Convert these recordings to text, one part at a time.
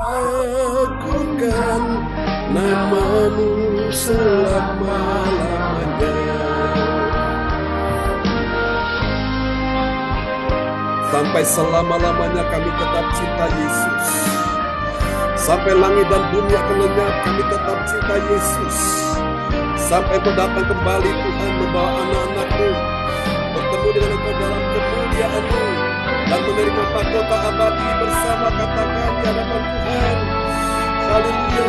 agungkan namamu selama-lamanya. Sampai selama-lamanya kami tetap cinta Yesus. Sampai langit dan bumi akan lenyap, kami tetap cinta Yesus. Sampai Engkau datang kembali, Tuhan, membawa anak-anak-Mu bertemu dengan Engkau dalam kemuliaan-Mu dan menerima mahkota abadi bersama, katakan di hadapan Tuhan. Haleluya.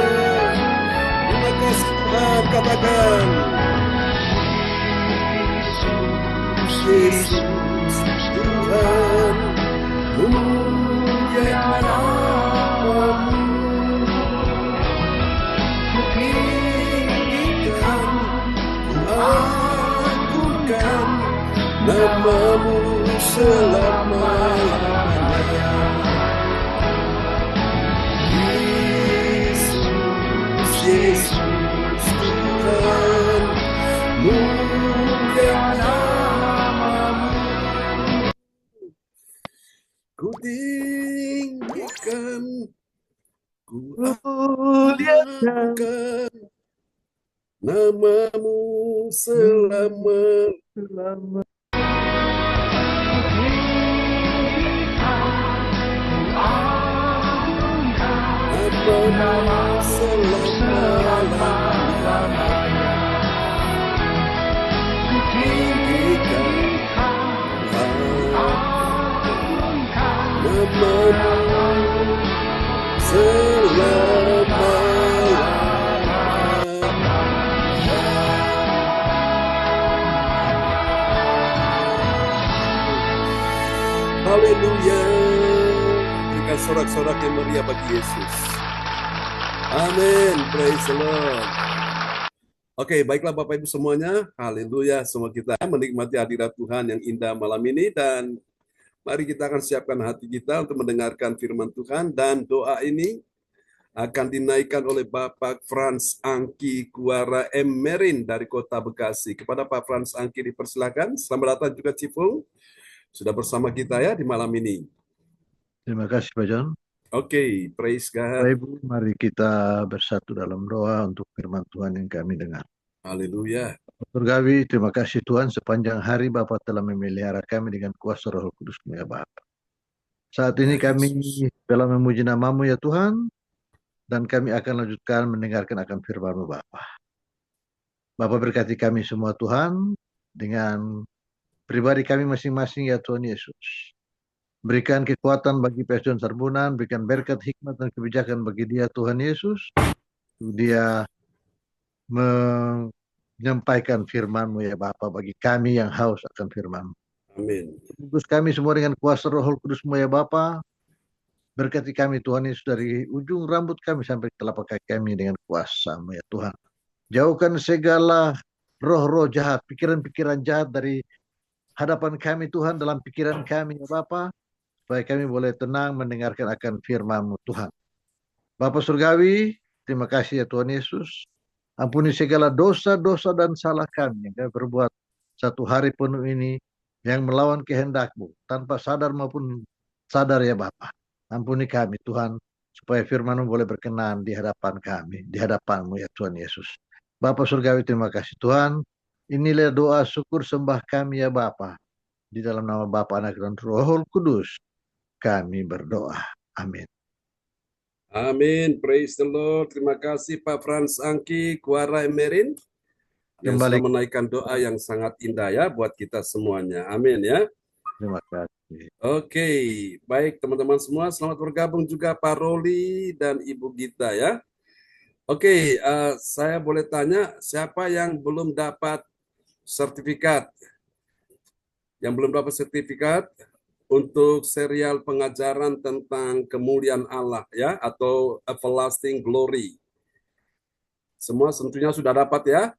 Terima kasih Tuhan, katakan. Yesus Tuhan, mulia namamu. Agungkan namamu selama-lamanya. Yesus, Yesus Tuhan, mulia namamu. Ku tinggikan, ku agungkan namamu selama-lamanya. Namamu selama-lamanya. Tinggikan namamu selama-lamanya. Haleluya. Berikan sorak-sorak yang meriah bagi Yesus. Amin. Praise the Lord. Oke, baiklah Bapak Ibu semuanya. Haleluya. Semua kita menikmati hadirat Tuhan yang indah malam ini. Dan mari kita akan siapkan hati kita untuk mendengarkan firman Tuhan. Dan doa ini akan dinaikkan oleh Bapak Frans Angki Kuara Emerin dari Kota Bekasi. Kepada Pak Frans Angki dipersilakan. Selamat datang juga Cipung. Sudah bersama kita ya di malam ini. Terima kasih Pak John. Oke, praise God. Bapak Ibu, mari kita bersatu dalam doa untuk firman Tuhan yang kami dengar. Haleluya. Surgawi, terima kasih Tuhan, sepanjang hari Bapa telah memelihara kami dengan kuasa Roh Kudus-Mu ya Bapa. Saat ini kami telah memuji nama-Mu ya Tuhan, dan kami akan lanjutkan mendengarkan akan firman-Mu Bapa. Bapa berkati kami semua Tuhan, dengan pribadi kami masing-masing ya Tuhan Yesus. Berikan kekuatan bagi Pastor Sarbunan, berikan berkat, hikmat, dan kebijakan bagi dia Tuhan Yesus. Dia menyampaikan firman-Mu ya Bapa bagi kami yang haus akan firman-Mu. Amin. Kudus kami semua dengan kuasa Roh Kudus-Mu ya Bapa. Berkati kami Tuhan Yesus dari ujung rambut kami sampai telapak kaki kami dengan kuasa-Mu ya Tuhan. Jauhkan segala roh-roh jahat, pikiran-pikiran jahat dari hadapan kami Tuhan, dalam pikiran kami ya Bapa. Supaya kami boleh tenang mendengarkan akan firman-Mu Tuhan. Bapa Surgawi, terima kasih ya Tuhan Yesus. Ampuni segala dosa-dosa dan salah kami yang kami berbuat satu hari penuh ini yang melawan kehendak-Mu tanpa sadar maupun sadar ya Bapa. Ampuni kami Tuhan, supaya firman-Mu boleh berkenan di hadapan kami, di hadapan-Mu ya Tuhan Yesus. Bapa Surgawi, terima kasih Tuhan. Inilah doa syukur sembah kami ya Bapa. Di dalam nama Bapa, Anak, dan Roh Kudus kami berdoa. Amin. Amin. Praise the Lord. Terima kasih Pak Frans Angki Kuara Emerin yang sudah menaikkan doa yang sangat indah ya buat kita semuanya. Amin ya. Terima kasih. Oke, baik teman-teman semua, selamat bergabung juga Pak Roli dan Ibu Gita ya. Oke, saya boleh tanya siapa yang belum dapat sertifikat? Yang belum dapat sertifikat untuk serial pengajaran tentang kemuliaan Allah ya, atau Everlasting Glory. Semua tentunya sudah dapat ya.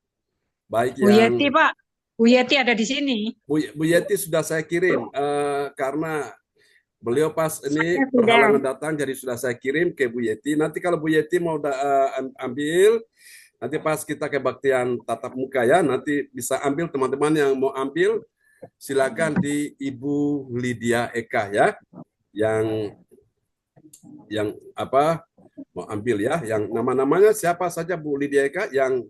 Baik Bu Yeti Pak, Bu Yeti ada di sini. Bu Yeti sudah saya kirim karena beliau pas ini berhalangan datang, jadi sudah saya kirim ke Bu Yeti. Nanti kalau Bu Yeti mau ambil, nanti pas kita kebaktian tatap muka ya, nanti bisa ambil teman-teman yang mau ambil. Silakan di Ibu Lydia Eka ya, yang mau ambil ya. Yang nama-namanya siapa saja Bu Lydia Eka yang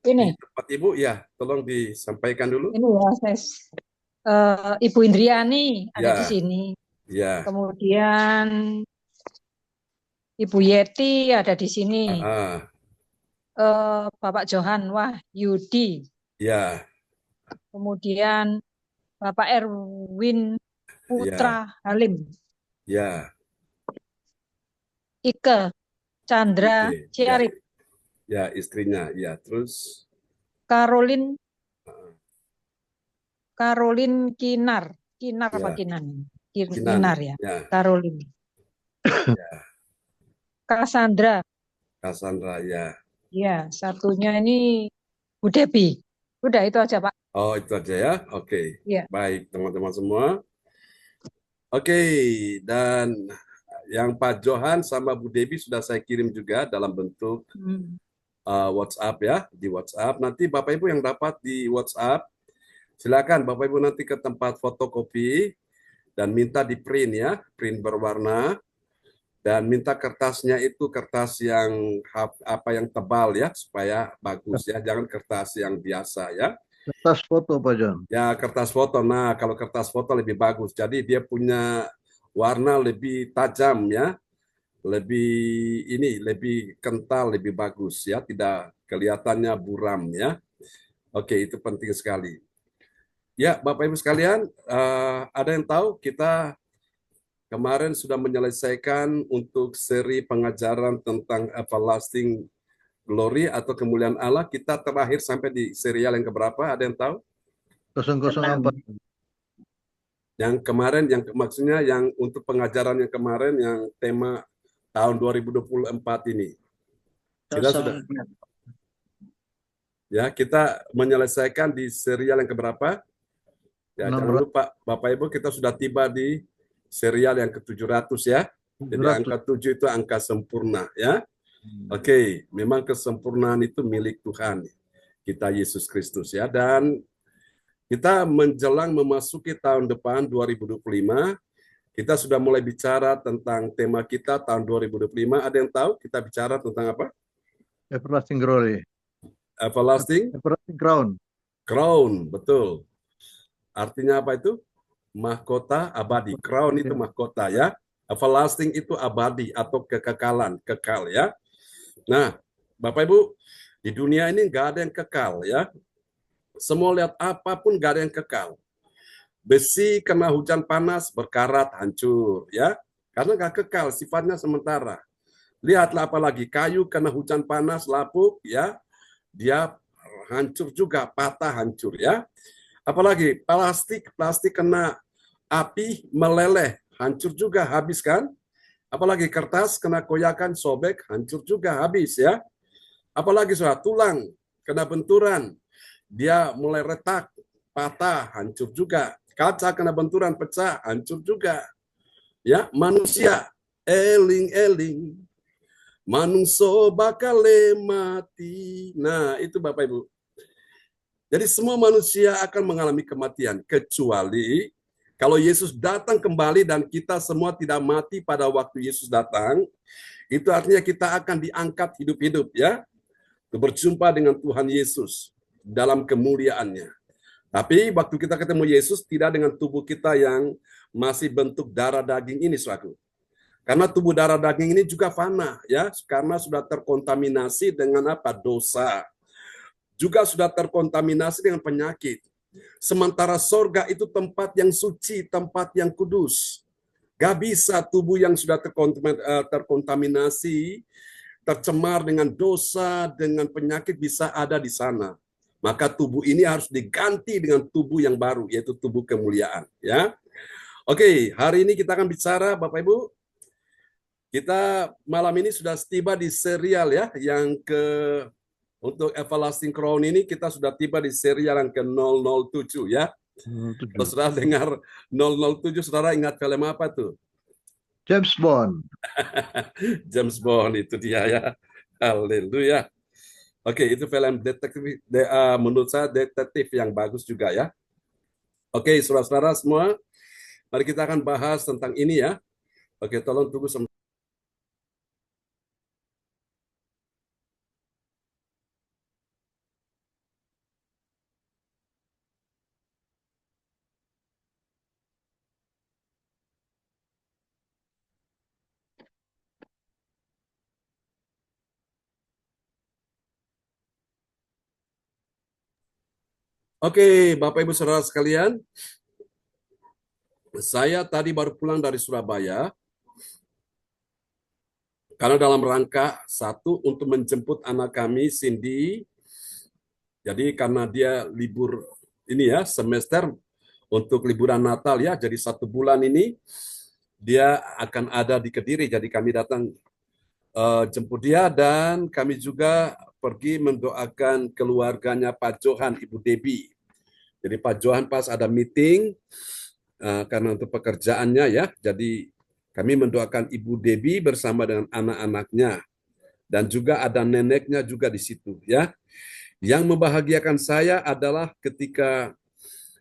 Ini, di tempat Ibu? Ya, tolong disampaikan dulu. ini ya, Ibu Indriani ada di Ya, sini. ya. Kemudian Ibu Yeti ada di sini. Ah, ah. Bapak Johan Wahyudi. Ya, Kemudian Bapak Erwin ya, Putra Halim. ya. Ike Chandra Oke, ya, Ciarip. ya istrinya. Ya, terus Karolin ah, Karolin Kinar. Kinar apa ya, Kinan? Kinan. Kinar ya. Ya, Karolin. ya, Cassandra. Cassandra ya. Ya, satunya ini Bu Debi. Udah itu aja, Pak. Oh, itu aja ya. Oke. Ya. Baik, teman-teman semua. Oke, dan yang Pak Johan sama Bu Debi sudah saya kirim juga dalam bentuk Hmm. WhatsApp ya, di WhatsApp. Nanti Bapak Ibu yang dapat di WhatsApp, silakan Bapak Ibu nanti ke tempat fotokopi dan minta di print ya, print berwarna dan minta kertasnya itu kertas yang apa yang tebal ya supaya bagus ya, jangan kertas yang biasa ya. Kertas foto Pak John. Ya, kertas foto. Nah, kalau kertas foto lebih bagus. Jadi dia punya warna lebih tajam ya, lebih lebih kental, lebih bagus ya, tidak kelihatannya buram ya. Oke, itu penting sekali. Ya, Bapak Ibu sekalian, ada yang tahu kita kemarin sudah menyelesaikan untuk seri pengajaran tentang everlasting glory atau kemuliaan Allah. Kita terakhir sampai di serial yang keberapa? Ada yang tahu? 004. Yang kemarin, yang maksudnya yang untuk pengajaran yang kemarin, yang tema tahun 2024 ini. Kita sudah, ya kita menyelesaikan di serial yang keberapa? Ya, jangan 600. lupa Bapak Ibu kita sudah tiba di serial yang ke-700 ya. Jadi 700. angka 7 itu angka sempurna ya. Oke, memang kesempurnaan itu milik Tuhan kita Yesus Kristus ya. Dan kita menjelang memasuki tahun depan 2025, kita sudah mulai bicara tentang tema kita tahun 2025. Ada yang tahu kita bicara tentang apa? Everlasting glory. Everlasting Everlasting crown. crown, betul. Artinya apa itu? Mahkota abadi. Crown itu mahkota ya. Everlasting itu abadi atau kekekalan, kekal ya. Nah, Bapak Ibu, di dunia ini nggak ada yang kekal ya. Semua lihat apapun nggak ada yang kekal. Besi kena hujan panas berkarat hancur ya. Karena nggak kekal, sifatnya sementara. Lihatlah apalagi kayu kena hujan panas lapuk ya, dia hancur juga, patah hancur ya. Apalagi plastik kena api meleleh, hancur juga, habis kan? Apalagi kertas kena koyakan, sobek, hancur juga, habis ya. Apalagi soal tulang kena benturan, dia mulai retak, patah, hancur juga. Kaca kena benturan, pecah, hancur juga. Ya, manusia eling-eling, manungso bakal mati. Nah, itu Bapak Ibu. Jadi semua manusia akan mengalami kematian, kecuali kalau Yesus datang kembali dan kita semua tidak mati pada waktu Yesus datang, itu artinya kita akan diangkat hidup-hidup ya, berjumpa dengan Tuhan Yesus dalam kemuliaannya. Tapi waktu kita ketemu Yesus tidak dengan tubuh kita yang masih bentuk darah daging ini, saudaraku. Karena tubuh darah daging ini juga fana ya, karena sudah terkontaminasi dengan apa? Dosa. Juga sudah terkontaminasi dengan penyakit. Sementara sorga itu tempat yang suci, tempat yang kudus. Gak bisa tubuh yang sudah terkontaminasi, tercemar dengan dosa, dengan penyakit bisa ada di sana. Maka tubuh ini harus diganti dengan tubuh yang baru, yaitu tubuh kemuliaan. Ya, oke, hari ini kita akan bicara, Bapak Ibu, kita malam ini sudah tiba di serial ya, yang untuk Everlasting Crown ini kita sudah tiba di serial yang ke-007 ya. Kalau saudara dengar 007, saudara ingat film apa tuh? James Bond. James Bond itu dia ya. Haleluya. Oke, itu film detektif, menurut saya detektif yang bagus juga ya. Oke, saudara-saudara semua, mari kita akan bahas tentang ini ya. Oke, tolong tunggu sebentar. Oke, Bapak Ibu Saudara sekalian, saya tadi baru pulang dari Surabaya karena dalam rangka satu untuk menjemput anak kami Cindy. Jadi karena dia libur ini ya semester untuk liburan Natal ya, jadi 1 bulan ini dia akan ada di Kediri. Jadi kami datang jemput dia dan kami juga pergi mendoakan keluarganya Pak Johan, Ibu Debi. Jadi Pak Johan pas ada meeting karena untuk pekerjaannya ya. Jadi kami mendoakan Ibu Debi bersama dengan anak-anaknya dan juga ada neneknya juga di situ ya. Yang membahagiakan saya adalah ketika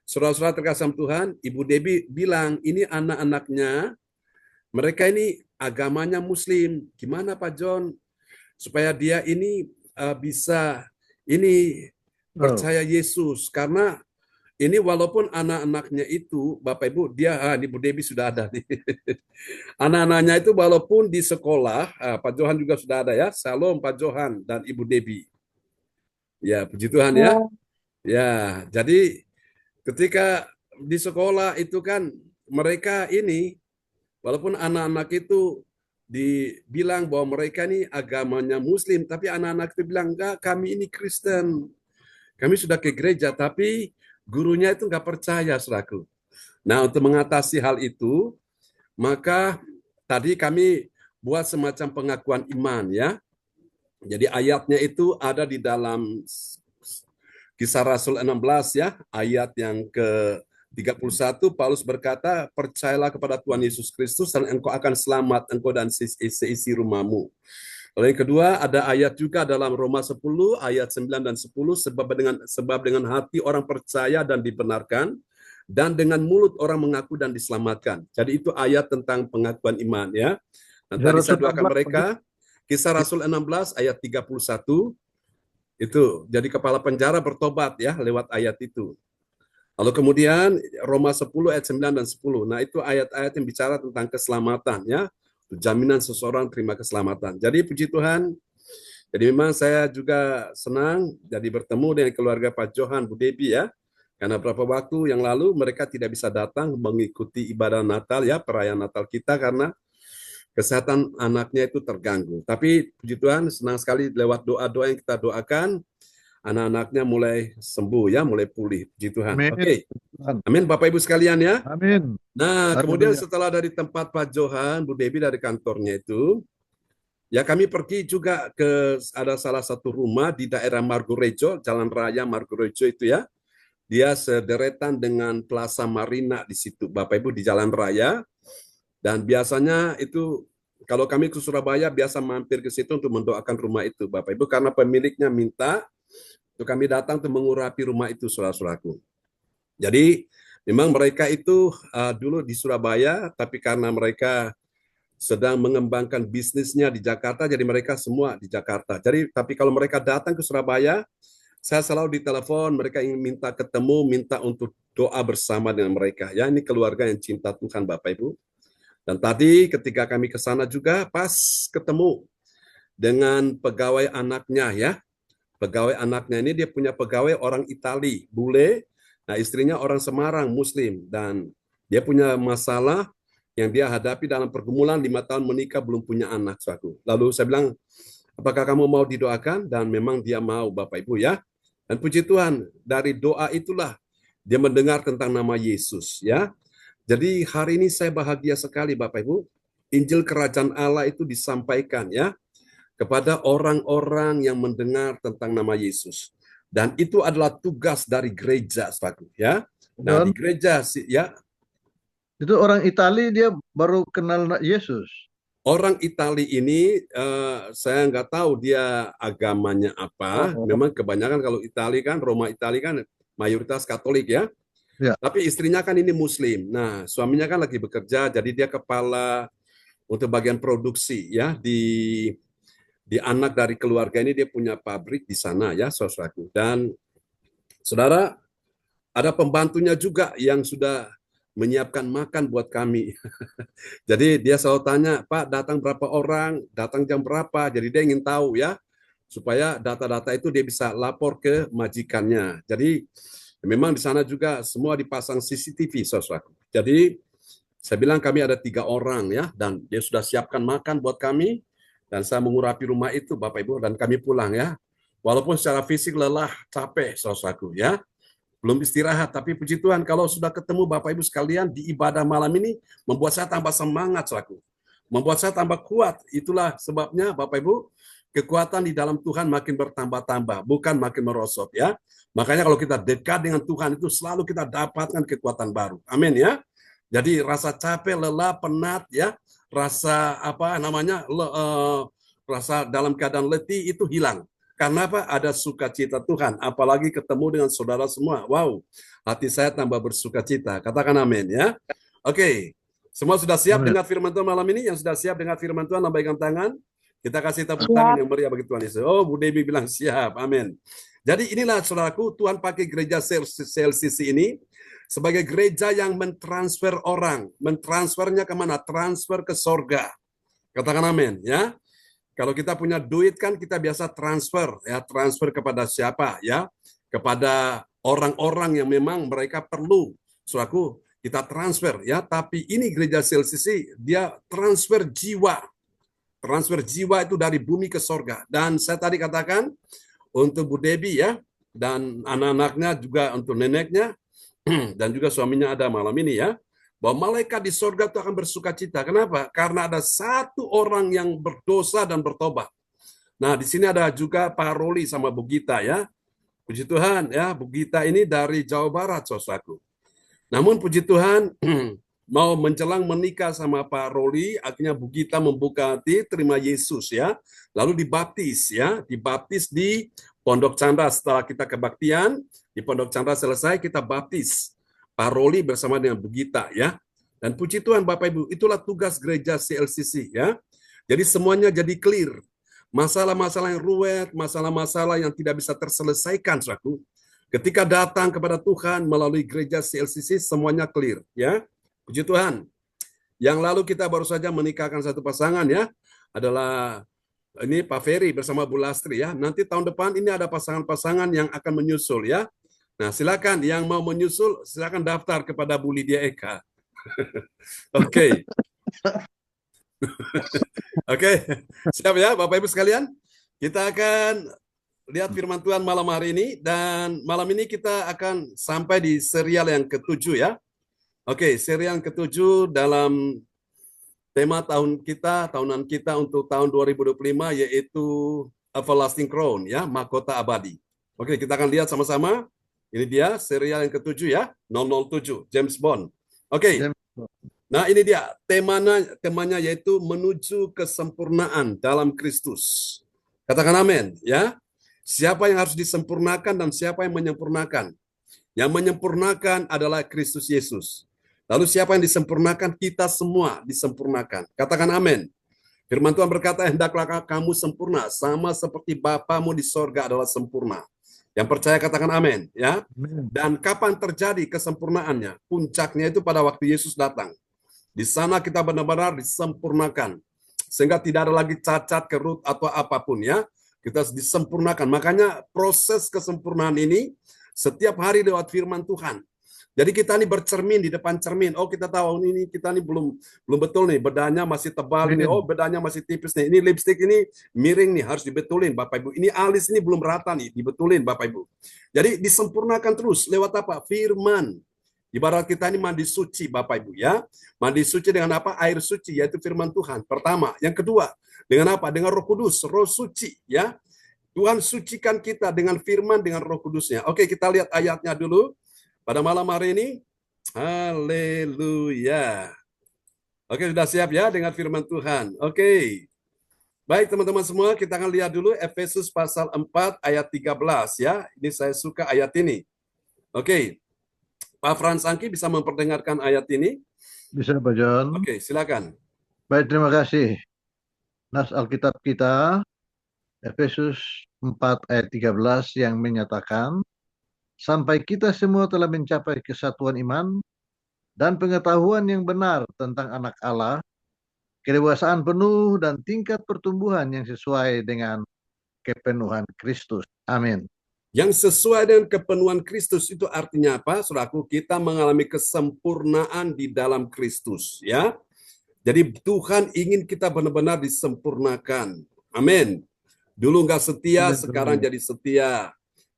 saudara-saudara terkasih Tuhan, Ibu Debi bilang ini anak-anaknya mereka ini agamanya Muslim. Gimana Pak John supaya dia ini bisa ini Oh, percaya Yesus karena ini walaupun anak-anaknya itu, Bapak Ibu, ini Bu Debi sudah ada nih. Anak-anaknya itu walaupun di sekolah, Pak Johan juga sudah ada ya. Salam Pak Johan dan Ibu Debi. Ya, puji Tuhan ya. Oh, Ya, jadi ketika di sekolah itu kan mereka ini, walaupun anak-anak itu dibilang bahwa mereka ini agamanya Muslim, tapi anak-anak itu bilang, enggak, kami ini Kristen. Kami sudah ke gereja, tapi gurunya itu nggak percaya, saudaraku. Nah, untuk mengatasi hal itu, maka tadi kami buat semacam pengakuan iman ya. Jadi ayatnya itu ada di dalam Kisah Rasul 16 ya, ayat yang ke 31, Paulus berkata, percayalah kepada Tuhan Yesus Kristus dan engkau akan selamat, engkau dan seisi rumahmu. Lalu yang kedua ada ayat juga dalam Roma 10 ayat 9 dan 10, sebab dengan hati orang percaya dan dibenarkan dan dengan mulut orang mengaku dan diselamatkan. Jadi itu ayat tentang pengakuan iman ya. Nah, tadi saya doakan 116 mereka Kisah Rasul 16 ayat 31 itu. Jadi kepala penjara bertobat ya lewat ayat itu. Lalu kemudian Roma 10 ayat 9 dan 10. Nah, itu ayat-ayat yang bicara tentang keselamatan ya. Jaminan seseorang terima keselamatan. Jadi puji Tuhan, jadi memang saya juga senang jadi bertemu dengan keluarga Pak Johan, Bu Debi ya. Karena beberapa waktu yang lalu mereka tidak bisa datang mengikuti ibadah Natal ya, perayaan Natal kita karena kesehatan anaknya itu terganggu. Tapi puji Tuhan senang sekali lewat doa-doa yang kita doakan, anak-anaknya mulai sembuh ya, mulai pulih. Puji Tuhan. Amin. Oke. Tuhan. Amin Bapak Ibu sekalian ya. Amin. Nah, kemudian Haleluya. setelah dari tempat Pak Johan, Bu Debi dari kantornya itu, ya kami pergi juga ke ada salah satu rumah di daerah Margorejo, Jalan Raya Margorejo itu ya. Dia sederetan dengan Plaza Marina di situ, Bapak Ibu di Jalan Raya. Dan biasanya itu kalau kami ke Surabaya biasa mampir ke situ untuk mendoakan rumah itu, Bapak Ibu, karena pemiliknya minta untuk kami datang untuk mengurapi rumah itu, saudara-saudaraku. Jadi memang mereka itu dulu di Surabaya, tapi karena mereka sedang mengembangkan bisnisnya di Jakarta, jadi mereka semua di Jakarta. Jadi tapi kalau mereka datang ke Surabaya, saya selalu ditelepon, mereka ingin minta ketemu, minta untuk doa bersama dengan mereka. Ya, ini keluarga yang cinta Tuhan, Bapak Ibu. Dan tadi ketika kami ke sana juga pas ketemu dengan pegawai anaknya ya. Pegawai anaknya ini dia punya pegawai orang Itali, bule. Nah, istrinya orang Semarang, Muslim, dan dia punya masalah yang dia hadapi dalam pergumulan 5 tahun menikah belum punya anak, suatu. Lalu saya bilang, apakah kamu mau didoakan? Dan memang dia mau, Bapak Ibu ya. Dan puji Tuhan, dari doa itulah dia mendengar tentang nama Yesus ya. Jadi hari ini saya bahagia sekali Bapak Ibu. Injil Kerajaan Allah itu disampaikan ya kepada orang-orang yang mendengar tentang nama Yesus. Dan itu adalah tugas dari gereja, saudaraku ya. Nah, di John, gereja ya, itu orang Itali dia baru kenal Yesus. orang Itali ini saya nggak tahu dia agamanya apa. Oh, Memang kebanyakan kalau Itali kan, Roma Itali kan mayoritas Katolik ya. ya. Tapi istrinya kan ini Muslim. Nah, suaminya kan lagi bekerja, jadi dia kepala untuk bagian produksi ya di anak dari keluarga ini dia punya pabrik di sana ya, saudaraku. Dan saudara, ada pembantunya juga yang sudah menyiapkan makan buat kami. Jadi dia selalu tanya, Pak, datang berapa orang, datang jam berapa. Jadi dia ingin tahu ya, supaya data-data itu dia bisa lapor ke majikannya. Jadi Memang di sana juga semua dipasang CCTV, saudaraku. Jadi saya bilang kami ada 3 orang ya, dan dia sudah siapkan makan buat kami, dan saya mengurapi rumah itu, Bapak Ibu, dan kami pulang ya. Walaupun secara fisik lelah, capek, saudaraku ya, belum istirahat, tapi puji Tuhan kalau sudah ketemu Bapak Ibu sekalian di ibadah malam ini, membuat saya tambah semangat, saudaraku. Membuat saya tambah kuat. Itulah sebabnya Bapak Ibu, kekuatan di dalam Tuhan makin bertambah-tambah, bukan makin merosot ya. Makanya kalau kita dekat dengan Tuhan itu selalu kita dapatkan kekuatan baru. Amin ya. Jadi rasa capek, lelah, penat ya, rasa apa namanya, rasa dalam keadaan letih itu hilang. Karena apa? Ada sukacita Tuhan. Apalagi ketemu dengan saudara semua. Wow, hati saya tambah bersukacita. Katakan amin ya. Oke, semua sudah siap Amin. dengar firman Tuhan malam ini? Yang sudah siap dengar firman Tuhan, lambaikan tangan. Kita kasih tepuk tangan Siap. yang meriah bagi Tuhan Yesus. Oh, Bu Dewi bilang siap. Amin. Jadi inilah saudaraku, Tuhan pakai gereja CLCC ini sebagai gereja yang mentransfer orang. Mentransfernya kemana? Transfer ke sorga. Katakan amin ya. Kalau kita punya duit kan kita biasa transfer ya, transfer kepada siapa ya? Kepada orang-orang yang memang mereka perlu. Saudaraku, kita transfer ya, tapi ini gereja CLCC dia transfer jiwa. Transfer jiwa itu dari bumi ke sorga. Dan saya tadi katakan untuk Bu Debi ya, dan anak-anaknya juga untuk neneknya, dan juga suaminya ada malam ini ya, bahwa malaikat di sorga itu akan bersuka cita. Kenapa? Karena ada satu orang yang berdosa dan bertobat. Nah, di sini ada juga Pak Roli sama Bu Gita ya. Puji Tuhan ya, Bu Gita ini dari Jawa Barat, saudaraku. Namun puji Tuhan, mau menjelang menikah sama Pak Roli, akhirnya Bu Gita membuka hati, terima Yesus ya. Lalu dibaptis ya, dibaptis di Pondok Chandra. Setelah kita kebaktian, di Pondok Chandra selesai, kita baptis Pak Roli bersama dengan Bu Gita ya. Dan puji Tuhan Bapak Ibu, itulah tugas gereja CLCC ya. Jadi semuanya jadi clear. Masalah-masalah yang ruwet, masalah-masalah yang tidak bisa terselesaikan, saudaraku. Ketika datang kepada Tuhan melalui gereja CLCC, semuanya clear ya. Puji Tuhan. Yang lalu kita baru saja menikahkan satu pasangan ya, adalah ini Pak Ferry bersama Bu Lastri ya. Nanti tahun depan ini ada pasangan-pasangan yang akan menyusul ya. Nah, silakan yang mau menyusul silakan daftar kepada Bu Lydia Eka. Oke. Oke. Siap ya Bapak Ibu sekalian? Kita akan lihat firman Tuhan malam hari ini, dan malam ini kita akan sampai di serial yang ke-7 ya. Oke, serial yang ke-7 dalam tema tahunan kita untuk tahun 2025 yaitu Everlasting Crown ya, mahkota abadi. Oke, kita akan lihat sama-sama. Ini dia serial yang ke-7 ya, 007 James Bond. Oke. Nah, ini dia temanya yaitu menuju kesempurnaan dalam Kristus. Katakan amin ya. Siapa yang harus disempurnakan dan siapa yang menyempurnakan? Yang menyempurnakan adalah Kristus Yesus. Lalu siapa yang disempurnakan? Kita semua disempurnakan. Katakan amin. Firman Tuhan berkata, hendaklah kamu sempurna, sama seperti Bapamu di sorga adalah sempurna. Yang percaya katakan amin. Ya. Dan kapan terjadi kesempurnaannya? Puncaknya itu pada waktu Yesus datang. Di sana kita benar-benar disempurnakan. Sehingga tidak ada lagi cacat, kerut, atau apapun ya. Kita disempurnakan. Makanya proses kesempurnaan ini setiap hari lewat firman Tuhan. Jadi kita ini bercermin di depan cermin. Oh, kita tahu ini kita ini belum betul nih, bedanya masih tebal ini. Oh, bedanya masih tipis nih. Ini lipstick ini miring nih, harus dibetulin Bapak Ibu. Ini alis ini belum rata nih, dibetulin Bapak Ibu. Jadi disempurnakan terus lewat apa? Firman. Ibarat kita ini mandi suci Bapak Ibu ya. Mandi suci dengan apa? Air suci, yaitu firman Tuhan. Pertama. Yang kedua, dengan apa? Dengan Roh Kudus, Roh suci ya. Tuhan sucikan kita dengan firman, dengan Roh Kudusnya. Oke, kita lihat ayatnya dulu pada malam hari ini. Haleluya. Oke, sudah siap ya dengan firman Tuhan. Oke. Baik teman-teman semua, kita akan lihat dulu Efesus pasal 4 ayat 13 ya. Ini saya suka ayat ini. Oke. Pak Frans Angki bisa memperdengarkan ayat ini? Bisa Pak John. Oke, silakan. Baik, terima kasih. Nas Alkitab kita, Efesus 4 ayat 13 yang menyatakan, sampai kita semua telah mencapai kesatuan iman dan pengetahuan yang benar tentang anak Allah, kedewasaan penuh dan tingkat pertumbuhan yang sesuai dengan kepenuhan Kristus. Amin. Yang sesuai dengan kepenuhan Kristus itu artinya apa? Saudaraku, kita mengalami kesempurnaan di dalam Kristus, ya. Jadi Tuhan ingin kita benar-benar disempurnakan. Amin. Dulu nggak setia, Amin, sekarang beroleh. jadi setia.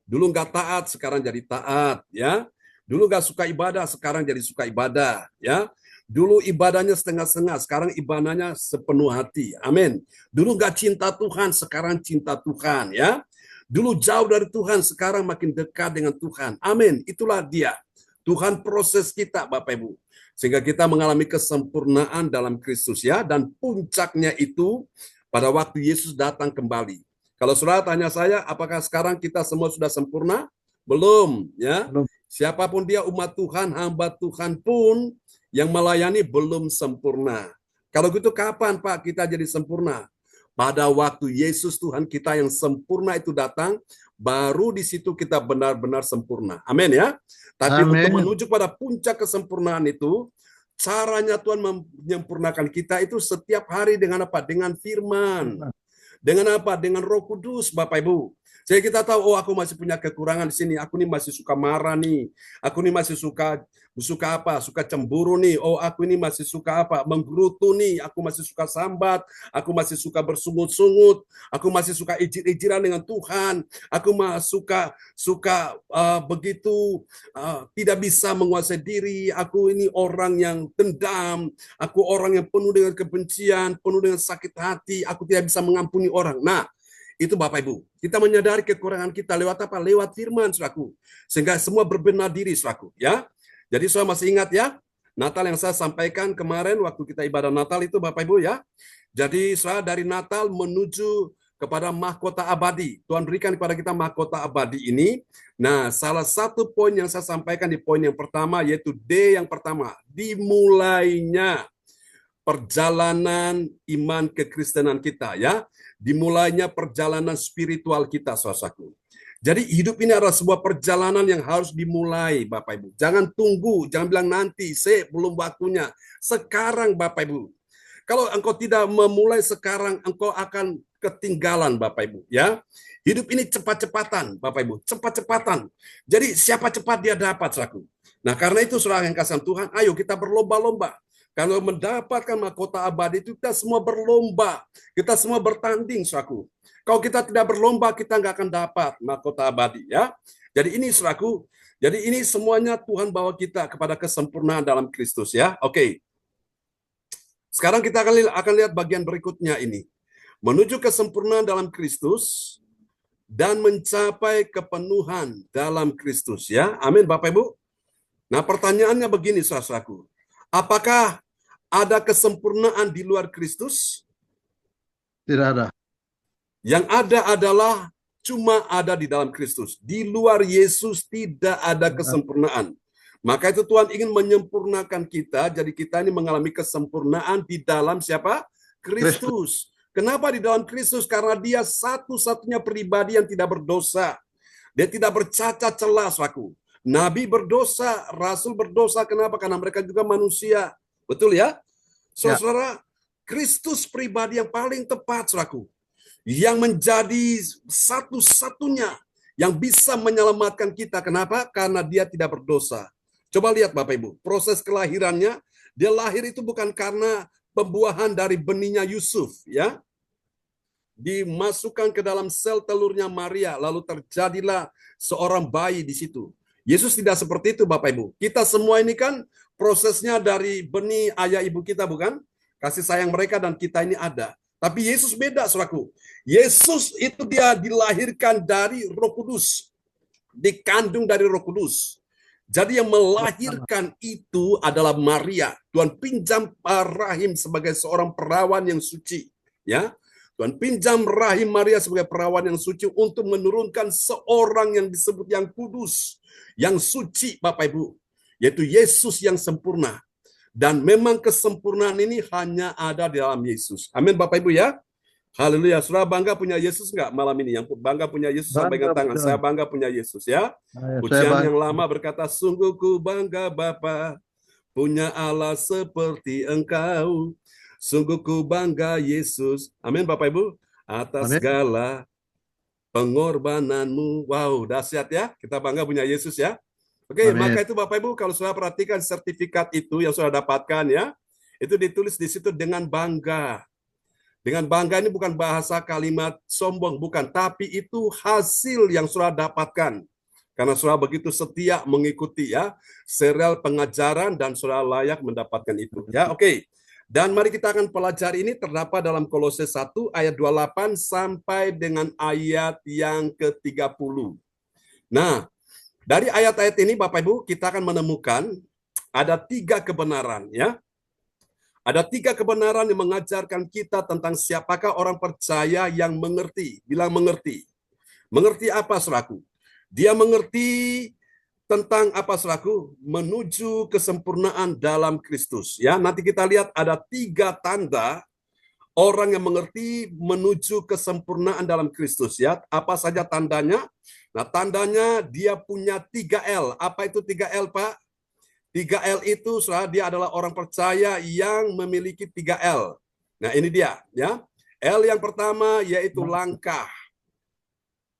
Dulu nggak taat, sekarang jadi taat, ya. Dulu nggak suka ibadah, sekarang jadi suka ibadah, ya. Dulu ibadahnya setengah-setengah, sekarang ibadahnya sepenuh hati. Amin. Dulu nggak cinta Tuhan, sekarang cinta Tuhan, ya. Dulu jauh dari Tuhan, sekarang makin dekat dengan Tuhan. Amin. Itulah dia. Tuhan proses kita, Bapak Ibu. Sehingga kita mengalami kesempurnaan dalam Kristus, ya. Dan puncaknya itu pada waktu Yesus datang kembali. Kalau saudara tanya saya, apakah sekarang kita semua sudah sempurna? Belum, ya. Belum. Siapapun dia, umat Tuhan, hamba Tuhan pun yang melayani belum sempurna. Kalau gitu kapan Pak kita jadi sempurna? Pada waktu Yesus Tuhan kita yang sempurna itu datang, baru di situ kita benar-benar sempurna. Amin ya. Tapi untuk Amin. menuju pada puncak kesempurnaan itu, caranya Tuhan menyempurnakan kita itu setiap hari dengan apa? Dengan firman. Dengan apa? Dengan Roh Kudus, Bapak Ibu. Jadi kita tahu, oh aku masih punya kekurangan di sini. Aku nih masih suka marah nih. Aku nih masih suka apa? Suka cemburu nih. Oh aku ini masih suka apa? Menggerutu nih. Aku masih suka sambat. Aku masih suka bersungut-sungut. Aku masih suka ijir-ijiran dengan Tuhan. Aku masih suka begitu tidak bisa menguasai diri. Aku ini orang yang dendam. Aku orang yang penuh dengan kebencian, penuh dengan sakit hati. Aku tidak bisa mengampuni orang. Nah, itu Bapak Ibu. Kita menyadari kekurangan kita lewat apa? Lewat firman, saudaraku. Sehingga semua berbenah diri, saudaraku. Ya. Jadi saya masih ingat ya, Natal yang saya sampaikan kemarin waktu kita ibadah Natal itu Bapak Ibu ya. Jadi saya dari Natal menuju kepada mahkota abadi. Tuhan berikan kepada kita mahkota abadi ini. Nah, salah satu poin yang saya sampaikan di poin yang pertama, yaitu D yang pertama. Dimulainya perjalanan iman kekristenan kita ya. Dimulainya perjalanan spiritual kita, saudaraku. Jadi hidup ini adalah sebuah perjalanan yang harus dimulai, Bapak Ibu. Jangan tunggu, jangan bilang nanti, belum waktunya. Sekarang, Bapak Ibu. Kalau engkau tidak memulai sekarang, engkau akan ketinggalan, Bapak Ibu. Ya, hidup ini cepat-cepatan, Bapak Ibu. Cepat-cepatan. Jadi siapa cepat dia dapat, saudaraku. Nah, karena itu saudara yang kasih Tuhan, ayo kita berlomba-lomba. Kalau mendapatkan mahkota abadi itu kita semua berlomba, kita semua bertanding, saudaraku. Kalau kita tidak berlomba, kita nggak akan dapat mahkota abadi, ya. Jadi ini, saudaraku. Jadi ini semuanya Tuhan bawa kita kepada kesempurnaan dalam Kristus, ya. Oke. Sekarang kita akan lihat bagian berikutnya ini. Menuju kesempurnaan dalam Kristus dan mencapai kepenuhan dalam Kristus, ya. Amin, Bapak Ibu. Nah, pertanyaannya begini, saudaraku. Apakah ada kesempurnaan di luar Kristus? Tidak ada. Yang ada adalah cuma ada di dalam Kristus. Di luar Yesus tidak ada kesempurnaan. Maka itu Tuhan ingin menyempurnakan kita, jadi kita ini mengalami kesempurnaan di dalam siapa? Kristus. Kenapa di dalam Kristus? Karena dia satu-satunya pribadi yang tidak berdosa. Dia tidak bercacat celah, saudaraku. Nabi berdosa, rasul berdosa. Kenapa? Karena mereka juga manusia. Betul ya? Saudara, Kristus pribadi yang paling tepat, saudaraku. Yang menjadi satu-satunya yang bisa menyelamatkan kita. Kenapa? Karena dia tidak berdosa. Coba lihat Bapak Ibu, proses kelahirannya, dia lahir itu bukan karena pembuahan dari benihnya Yusuf, ya. Dimasukkan ke dalam sel telurnya Maria, lalu terjadilah seorang bayi di situ. Yesus tidak seperti itu, Bapak Ibu. Kita semua ini kan prosesnya dari benih ayah ibu kita, bukan? Kasih sayang mereka dan kita ini ada. Tapi Yesus beda, saudaraku. Yesus itu dia dilahirkan dari Roh Kudus. Dikandung dari Roh Kudus. Jadi yang melahirkan itu adalah Maria. Tuhan pinjam rahim sebagai seorang perawan yang suci. Ya, Tuhan pinjam rahim Maria sebagai perawan yang suci untuk menurunkan seorang yang disebut yang kudus, yang suci, Bapak Ibu, yaitu Yesus yang sempurna. Dan memang kesempurnaan ini hanya ada di dalam Yesus. Amin, Bapak Ibu ya. Haleluya. Saudara bangga punya Yesus enggak malam ini? Yang bangga punya Yesus, sampaikan tangan. Saya bangga punya Yesus ya. Pujian yang lama berkata, sungguh ku bangga Bapa, punya Allah seperti Engkau. Sungguh ku bangga Yesus. Amin, Bapak Ibu. Atas segala pengorbananmu. Wow, dahsyat ya. Kita bangga punya Yesus ya. Oke, Amin. maka itu Bapak Ibu, kalau sudah perhatikan sertifikat itu yang sudah dapatkan ya, itu ditulis di situ dengan bangga. Dengan bangga ini bukan bahasa kalimat sombong, bukan. Tapi itu hasil yang sudah dapatkan. Karena sudah begitu setia mengikuti ya serial pengajaran dan sudah layak mendapatkan itu. Ya, oke. Dan mari kita akan pelajari ini terdapat dalam Kolose 1 ayat 28 sampai dengan ayat yang ke-30. Nah, dari ayat-ayat ini Bapak Ibu kita akan menemukan ada 3 kebenaran ya. Ada 3 kebenaran yang mengajarkan kita tentang siapakah orang percaya yang mengerti. Bilang mengerti. Mengerti apa, saudaraku? Dia mengerti tentang apa, saudaraku? Menuju kesempurnaan dalam Kristus. Ya, nanti kita lihat ada 3 tanda orang yang mengerti menuju kesempurnaan dalam Kristus. Ya, apa saja tandanya? Nah, tandanya dia punya 3 L. Apa itu 3 L, Pak? 3 L itu dia adalah orang percaya yang memiliki 3 L. Nah, ini dia ya. L yang pertama yaitu langkah.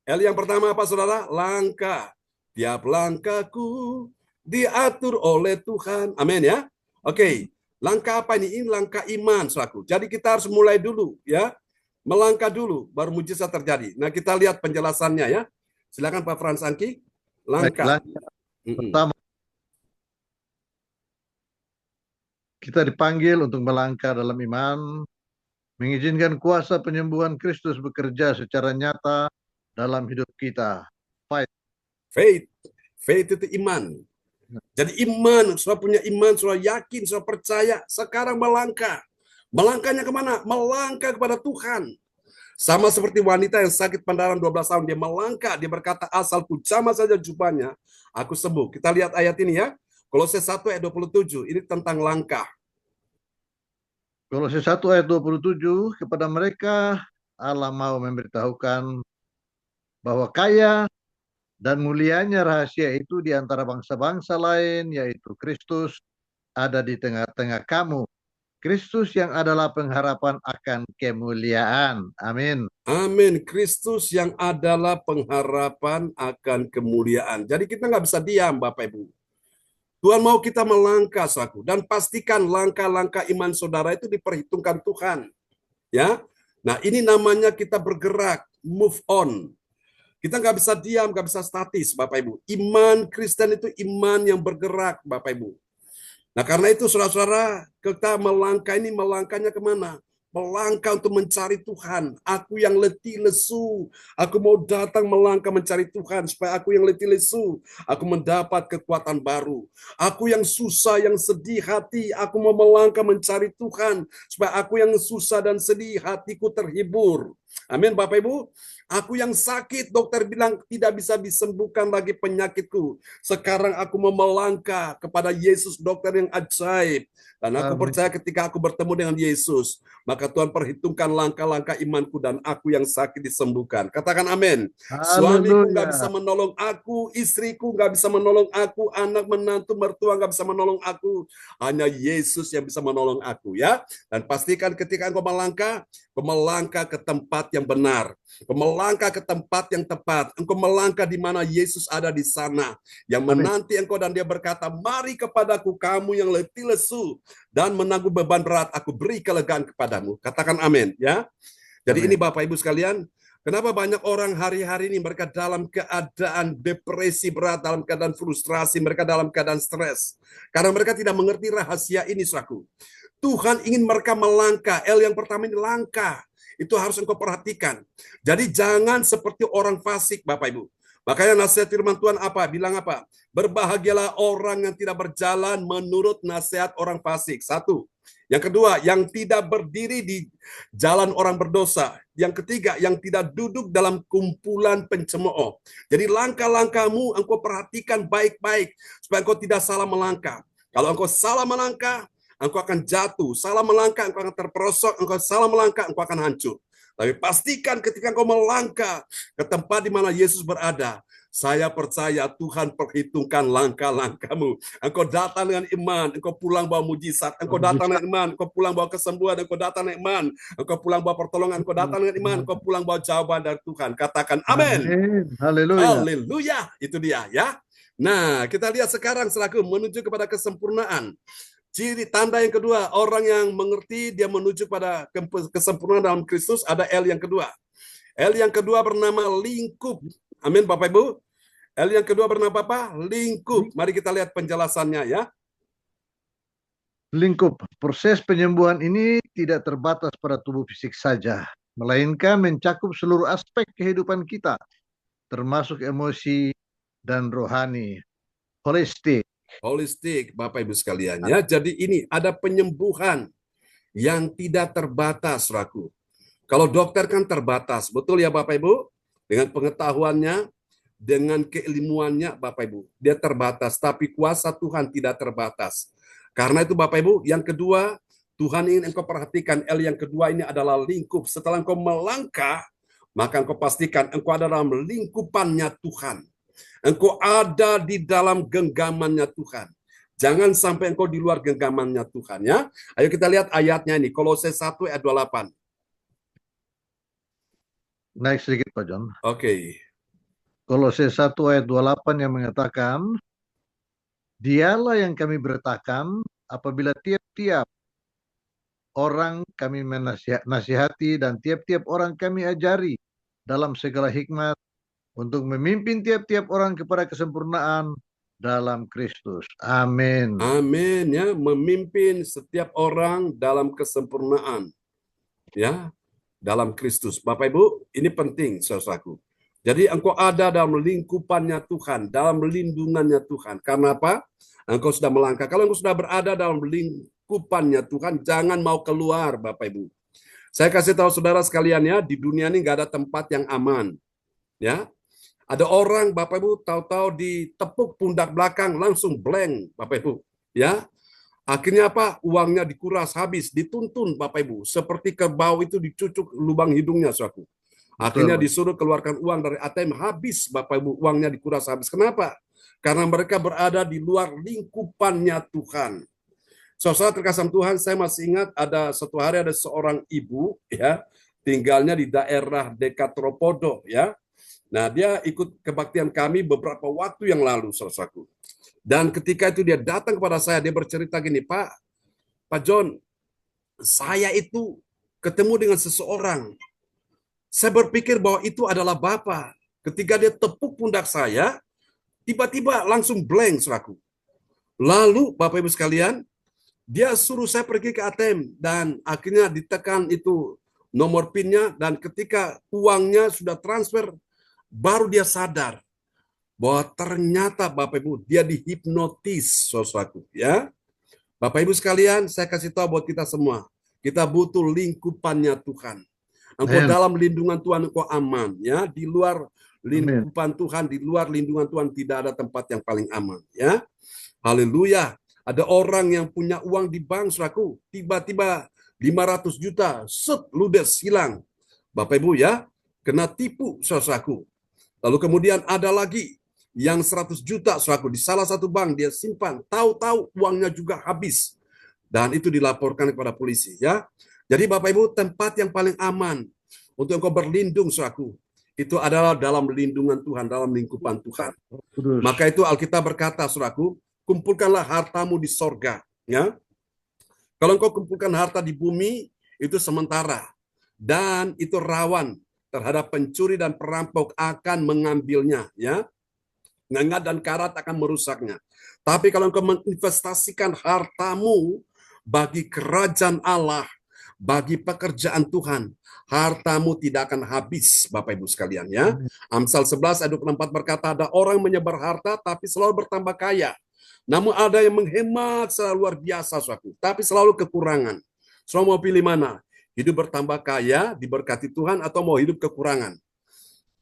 L yang pertama apa saudara? Langkah. Tiap langkahku diatur oleh Tuhan. Amin ya. Oke. Langkah apa ini? Ini langkah iman, saudaraku. Jadi kita harus mulai dulu ya. Melangkah dulu baru mujizat terjadi. Nah, kita lihat penjelasannya ya. Silakan Pak Frans Angki. Langkah. Baiklah. Pertama, kita dipanggil untuk melangkah dalam iman, mengizinkan kuasa penyembuhan Kristus bekerja secara nyata dalam hidup kita. Faith. Faith itu iman. Jadi iman, sudah punya iman, sudah yakin, sudah percaya. Sekarang melangkah. Melangkahnya kemana? Melangkah kepada Tuhan. Sama seperti wanita yang sakit pendarahan 12 tahun. Dia melangkah, dia berkata, asal ku jamah saja jubahnya, aku sembuh. Kita lihat ayat ini ya. Kolose 1 ayat 27. Ini tentang langkah. Kolose 1 ayat 27, kepada mereka Allah mau memberitahukan bahwa kaya dan mulianya rahasia itu di antara bangsa-bangsa lain, yaitu Kristus ada di tengah-tengah kamu. Kristus yang adalah pengharapan akan kemuliaan. Amin. Amin. Kristus yang adalah pengharapan akan kemuliaan. Jadi kita nggak bisa diam, Bapak Ibu. Tuhan mau kita melangkah, saudaraku, dan pastikan langkah-langkah iman saudara itu diperhitungkan Tuhan. Ya, nah ini namanya kita bergerak, move on. Kita nggak bisa diam, nggak bisa statis, Bapak Ibu. Iman Kristen itu iman yang bergerak, Bapak Ibu. Nah, karena itu, saudara-saudara, kita melangkah ini, melangkahnya kemana? Melangkah untuk mencari Tuhan. Aku yang letih lesu, aku mau datang melangkah mencari Tuhan, supaya aku yang letih lesu, aku mendapat kekuatan baru. Aku yang susah, yang sedih hati, aku mau melangkah mencari Tuhan, supaya aku yang susah dan sedih, hatiku terhibur. Amin, Bapak Ibu. Aku yang sakit, dokter bilang tidak bisa disembuhkan lagi penyakitku. Sekarang aku mau melangkah kepada Yesus, dokter yang ajaib. Dan aku percaya ketika aku bertemu dengan Yesus, maka Tuhan perhitungkan langkah-langkah imanku dan aku yang sakit disembuhkan. Katakan amin. Suamiku nggak bisa menolong aku, istriku nggak bisa menolong aku, anak menantu mertua nggak bisa menolong aku. Hanya Yesus yang bisa menolong aku ya. Dan pastikan ketika engkau melangkah ke tempat yang benar. Engkau melangkah ke tempat yang tepat. Engkau melangkah di mana Yesus ada di sana. Yang menanti engkau dan dia berkata, mari kepadaku kamu yang letih lesu dan menanggung beban berat, aku beri kelegaan kepadamu. Katakan amin ya. Jadi ini Bapak Ibu sekalian, kenapa banyak orang hari-hari ini mereka dalam keadaan depresi berat, dalam keadaan frustrasi, mereka dalam keadaan stres. Karena mereka tidak mengerti rahasia ini, saudaraku. Tuhan ingin mereka melangkah. L yang pertama ini langkah. Itu harus engkau perhatikan. Jadi jangan seperti orang fasik, Bapak Ibu. Makanya nasihat firman Tuhan apa? Bilang apa? Berbahagialah orang yang tidak berjalan menurut nasihat orang fasik. 1. Yang kedua, yang tidak berdiri di jalan orang berdosa. Yang ketiga, yang tidak duduk dalam kumpulan pencemooh. Jadi langkah-langkahmu engkau perhatikan baik-baik supaya engkau tidak salah melangkah. Kalau engkau salah melangkah, engkau akan jatuh. Salah melangkah, engkau akan terperosok. Engkau salah melangkah, engkau akan hancur. Tapi pastikan ketika engkau melangkah ke tempat di mana Yesus berada, saya percaya Tuhan perhitungkan langkah-langkahmu. Engkau datang dengan iman, engkau pulang bawa mujizat. Engkau datang dengan iman, engkau pulang bawa kesembuhan. Engkau datang dengan iman, engkau pulang bawa pertolongan. Engkau datang dengan iman, engkau pulang bawa jawaban dari Tuhan. Katakan amin. Amin. Haleluya. Haleluya. Itu dia ya. Nah, kita lihat sekarang selaku menuju kepada kesempurnaan. Ciri tanda yang kedua, orang yang mengerti dia menuju pada kesempurnaan dalam Kristus, ada L yang kedua. L yang kedua bernama lingkup. Amin Bapak Ibu. L yang kedua bernama apa? Lingkup. Mari kita lihat penjelasannya ya. Lingkup. Proses penyembuhan ini tidak terbatas pada tubuh fisik saja, melainkan mencakup seluruh aspek kehidupan kita, termasuk emosi dan rohani. Holistik. Holistik, Bapak Ibu sekalian ya. Jadi ini ada penyembuhan yang tidak terbatas, saudaraku. Kalau dokter kan terbatas, betul ya Bapak Ibu? Dengan pengetahuannya, dengan keilmuannya Bapak Ibu, dia terbatas, tapi kuasa Tuhan tidak terbatas. Karena itu Bapak Ibu, yang kedua, Tuhan ingin engkau perhatikan, L yang kedua ini adalah lingkup. Setelah engkau melangkah, maka engkau pastikan engkau ada dalam lingkupannya Tuhan. Engkau ada di dalam genggamannya Tuhan. Jangan sampai engkau di luar genggamannya Tuhan ya. Ayo kita lihat ayatnya ini, Kolose 1 ayat 28. Naik sedikit Pak John. Oke. Kolose 1 ayat 28 yang mengatakan, Dialah yang kami beritakan apabila tiap-tiap orang kami menasihati dan tiap-tiap orang kami ajari dalam segala hikmat untuk memimpin tiap-tiap orang kepada kesempurnaan dalam Kristus. Amin. Amin ya, memimpin setiap orang dalam kesempurnaan. Ya, dalam Kristus. Bapak Ibu, ini penting saudaraku. Jadi engkau ada dalam lingkupannya Tuhan, dalam lindungannya Tuhan. Karena apa? Engkau sudah melangkah. Kalau engkau sudah berada dalam lingkupannya Tuhan, jangan mau keluar Bapak Ibu. Saya kasih tahu saudara sekalian ya, di dunia ini nggak ada tempat yang aman. Ya, ada orang Bapak Ibu tahu-tahu ditepuk pundak belakang langsung blank Bapak Ibu. Ya, akhirnya apa? Uangnya dikuras habis, dituntun Bapak Ibu. Seperti kerbau itu dicucuk lubang hidungnya, saudaraku. Akhirnya disuruh keluarkan uang dari ATM, habis Bapak Ibu, uangnya dikuras habis. Kenapa? Karena mereka berada di luar lingkupannya Tuhan. Saudara terkasih Tuhan, saya masih ingat ada suatu hari ada seorang ibu ya, tinggalnya di daerah dekat Tropodo ya. Nah, dia ikut kebaktian kami beberapa waktu yang lalu, saudaraku. Dan ketika itu dia datang kepada saya, dia bercerita gini, Pak John, saya itu ketemu dengan seseorang. Saya berpikir bahwa itu adalah Bapak. Ketika dia tepuk pundak saya, tiba-tiba langsung blank, saudaraku. Lalu, Bapak Ibu sekalian, dia suruh saya pergi ke ATM, dan akhirnya ditekan itu nomor PIN-nya, dan ketika uangnya sudah transfer, baru dia sadar bahwa ternyata Bapak Ibu dia dihipnotis, saudaraku ya. Bapak Ibu sekalian, saya kasih tahu buat kita semua, kita butuh lingkupannya Tuhan. Engkau dalam lindungan Tuhan engkau aman ya, di luar lingkupan Tuhan, di luar lindungan Tuhan tidak ada tempat yang paling aman ya. Haleluya. Ada orang yang punya uang di bank, saudaraku, tiba-tiba 500 juta, ludes hilang. Bapak Ibu ya, kena tipu, saudaraku. Lalu kemudian ada lagi yang 100 juta, saudaraku, di salah satu bank dia simpan, tahu-tahu uangnya juga habis. Dan itu dilaporkan kepada polisi ya. Jadi Bapak Ibu, tempat yang paling aman untuk engkau berlindung, saudaraku, itu adalah dalam lindungan Tuhan, dalam lingkupan Tuhan. Maka itu Alkitab berkata, saudaraku, kumpulkanlah hartamu di sorga. Ya. Kalau engkau kumpulkan harta di bumi, itu sementara. Dan itu rawan terhadap pencuri dan perampok akan mengambilnya. Ya. Ngengat dan karat akan merusaknya. Tapi kalau engkau menginvestasikan hartamu bagi kerajaan Allah, bagi pekerjaan Tuhan, hartamu tidak akan habis, Bapak Ibu sekalian ya. Amsal 11 ayat 24 berkata, ada orang menyebar harta tapi selalu bertambah kaya. Namun ada yang menghemat secara luar biasa, suatu, tapi selalu kekurangan. Saudara mau pilih mana? Hidup bertambah kaya, diberkati Tuhan, atau mau hidup kekurangan?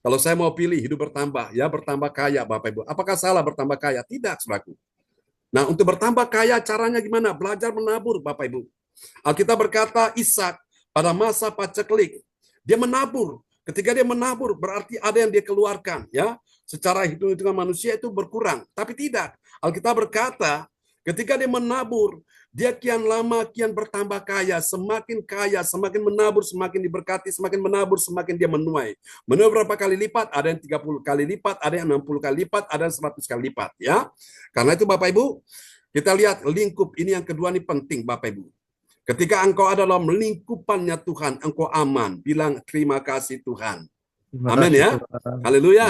Kalau saya mau pilih hidup bertambah, ya bertambah kaya, Bapak Ibu. Apakah salah bertambah kaya? Tidak, saudaraku. Nah, untuk bertambah kaya caranya gimana? Belajar menabur, Bapak Ibu. Alkitab berkata Ishak pada masa paceklik, Dia menabur. Ketika dia menabur, berarti ada yang dia keluarkan, ya. Secara hitung-hitungan manusia itu berkurang, tapi tidak. Alkitab berkata, ketika dia menabur, dia kian lama kian bertambah kaya, semakin menabur, semakin diberkati, semakin menabur, semakin dia menuai. Menuai berapa kali lipat? Ada yang 30 kali lipat, ada yang 60 kali lipat, ada yang 100 kali lipat, ya. Karena itu Bapak Ibu, kita lihat lingkup ini yang kedua ini penting Bapak Ibu. Ketika engkau ada dalam lingkupannya Tuhan, engkau aman. Bilang terima kasih Tuhan. Terima Amin kasih ya. Tuhan. Haleluya.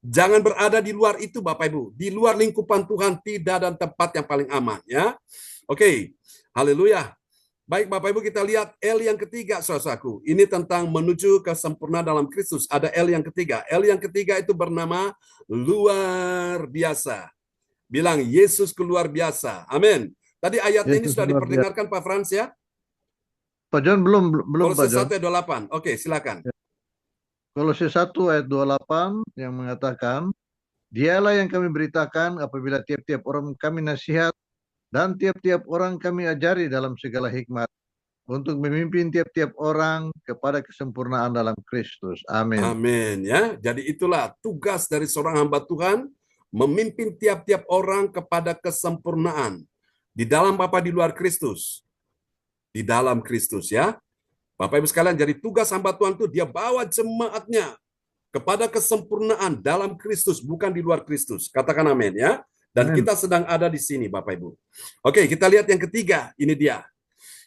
Jangan berada di luar itu Bapak Ibu. Di luar lingkupan Tuhan tidak ada tempat yang paling aman ya. Oke. Haleluya. Baik Bapak Ibu, kita lihat L yang ketiga saudaraku. Ini tentang menuju ke sempurna dalam Kristus. Ada L yang ketiga. L yang ketiga itu bernama luar biasa. Bilang Yesus luar biasa. Amin. Tadi ayatnya ini Yesus sudah luar biasa. diperdengarkan Pak Frans ya. Pak John belum Pak Kolose John. 1 ayat 28. Oke, silakan. Kolose 1 ayat 28 yang mengatakan, dialah yang kami beritakan apabila tiap-tiap orang kami nasihat dan tiap-tiap orang kami ajari dalam segala hikmat untuk memimpin tiap-tiap orang kepada kesempurnaan dalam Kristus. Amin. Amin ya. Jadi itulah tugas dari seorang hamba Tuhan, memimpin tiap-tiap orang kepada kesempurnaan. Di dalam apa? Di luar Kristus. Di dalam Kristus ya. Bapak Ibu sekalian, jadi tugas hamba Tuhan itu dia bawa jemaatnya kepada kesempurnaan dalam Kristus, bukan di luar Kristus. Katakan amin ya. Dan Amin. kita sedang ada di sini Bapak Ibu. Oke, kita lihat yang ketiga. Ini dia.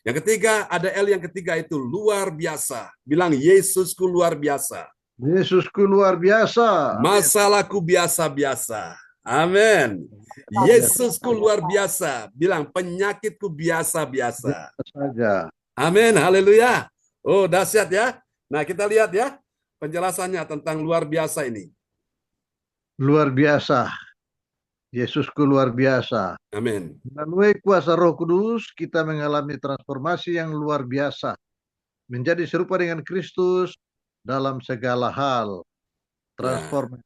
Yang ketiga, ada L yang ketiga itu luar biasa. Bilang Yesusku luar biasa. Yesusku luar biasa. Masalahku biasa-biasa. Amin. Yesusku luar biasa. Bilang penyakitku biasa-biasa. Saja. Amin. Haleluya. Oh, dahsyat ya. Nah, kita lihat ya penjelasannya tentang luar biasa ini. Luar biasa. Yesusku luar biasa. Amin. Melalui kuasa Roh Kudus, kita mengalami transformasi yang luar biasa. Menjadi serupa dengan Kristus dalam segala hal. Transformasi.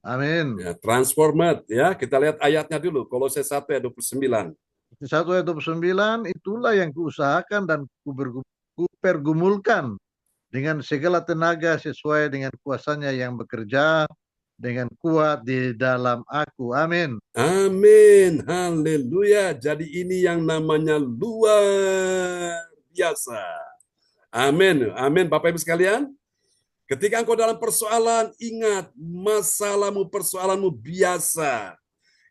Amin. Ya, transformat ya. Kita lihat ayatnya dulu. Kolose 1 ayat 29. 1 ayat 29, itulah yang kuusahakan dan kupergumulkan dengan segala tenaga sesuai dengan kuasanya yang bekerja dengan kuat di dalam aku. Amin. Amin. Haleluya. Jadi ini yang namanya luar biasa. Amin. Amin Bapak Ibu sekalian. Ketika engkau dalam persoalan, ingat masalahmu, persoalanmu biasa.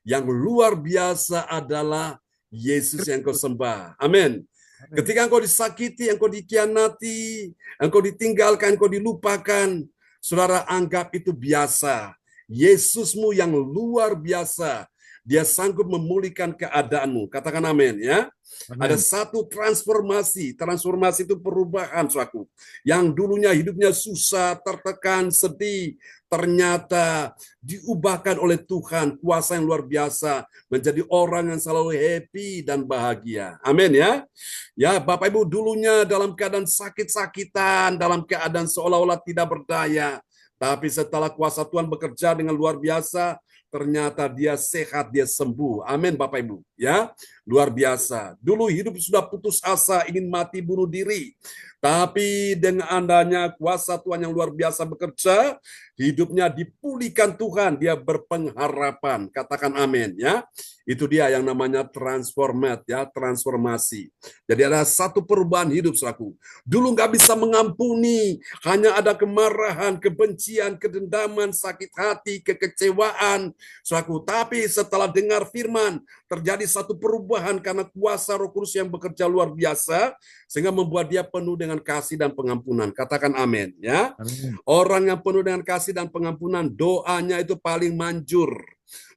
Yang luar biasa adalah Yesus yang kau sembah. Amin. Ketika engkau disakiti, engkau dikhianati, engkau ditinggalkan, engkau dilupakan, saudara anggap itu biasa. Yesusmu yang luar biasa, dia sanggup memulihkan keadaanmu. Katakan amin ya. Amin. Ada satu transformasi. Transformasi itu perubahan, saudaraku. Yang dulunya hidupnya susah, tertekan, sedih, ternyata diubahkan oleh Tuhan, kuasa yang luar biasa, menjadi orang yang selalu happy dan bahagia. Amin ya. Ya, Bapak Ibu dulunya dalam keadaan sakit-sakitan, dalam keadaan seolah-olah tidak berdaya. Tapi setelah kuasa Tuhan bekerja dengan luar biasa, ternyata dia sehat, dia sembuh. Amin Bapak Ibu. Ya, luar biasa. Dulu hidup sudah putus asa, ingin mati bunuh diri. Tapi dengan adanya kuasa Tuhan yang luar biasa bekerja, hidupnya dipulihkan Tuhan, dia berpengharapan. Katakan amin ya. Itu dia yang namanya transformat ya, transformasi. Jadi ada satu perubahan hidup saudaraku. Dulu nggak bisa mengampuni, hanya ada kemarahan, kebencian, kedendaman, sakit hati, kekecewaan saudaraku. Tapi setelah dengar firman, terjadi satu perubahan karena kuasa Roh Kudus yang bekerja luar biasa sehingga membuat dia penuh dengan kasih dan pengampunan. Katakan amin ya. Amin. Orang yang penuh dengan kasih dan pengampunan, doanya itu paling manjur.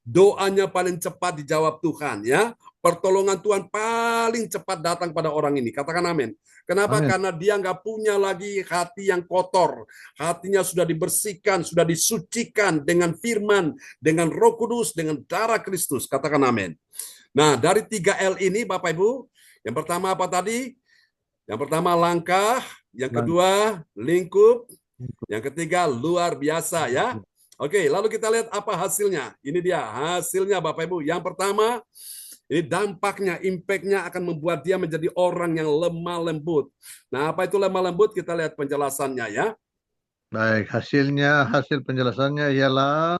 Doanya paling cepat dijawab Tuhan ya. Pertolongan Tuhan paling cepat datang pada orang ini. Katakan amin. Kenapa? Amin. Karena dia nggak punya lagi hati yang kotor. Hatinya sudah dibersihkan, sudah disucikan dengan firman, dengan Roh Kudus, dengan darah Kristus. Katakan amin. Nah, dari 3L ini Bapak Ibu, yang pertama apa tadi? Yang pertama langkah, yang kedua lingkup, yang ketiga luar biasa ya. Oke, lalu kita lihat apa hasilnya. Ini dia hasilnya Bapak Ibu. Yang pertama, ini dampaknya, impact-nya akan membuat dia menjadi orang yang lemah lembut. Nah, apa itu lemah lembut? Kita lihat penjelasannya ya. Baik, hasil penjelasannya ialah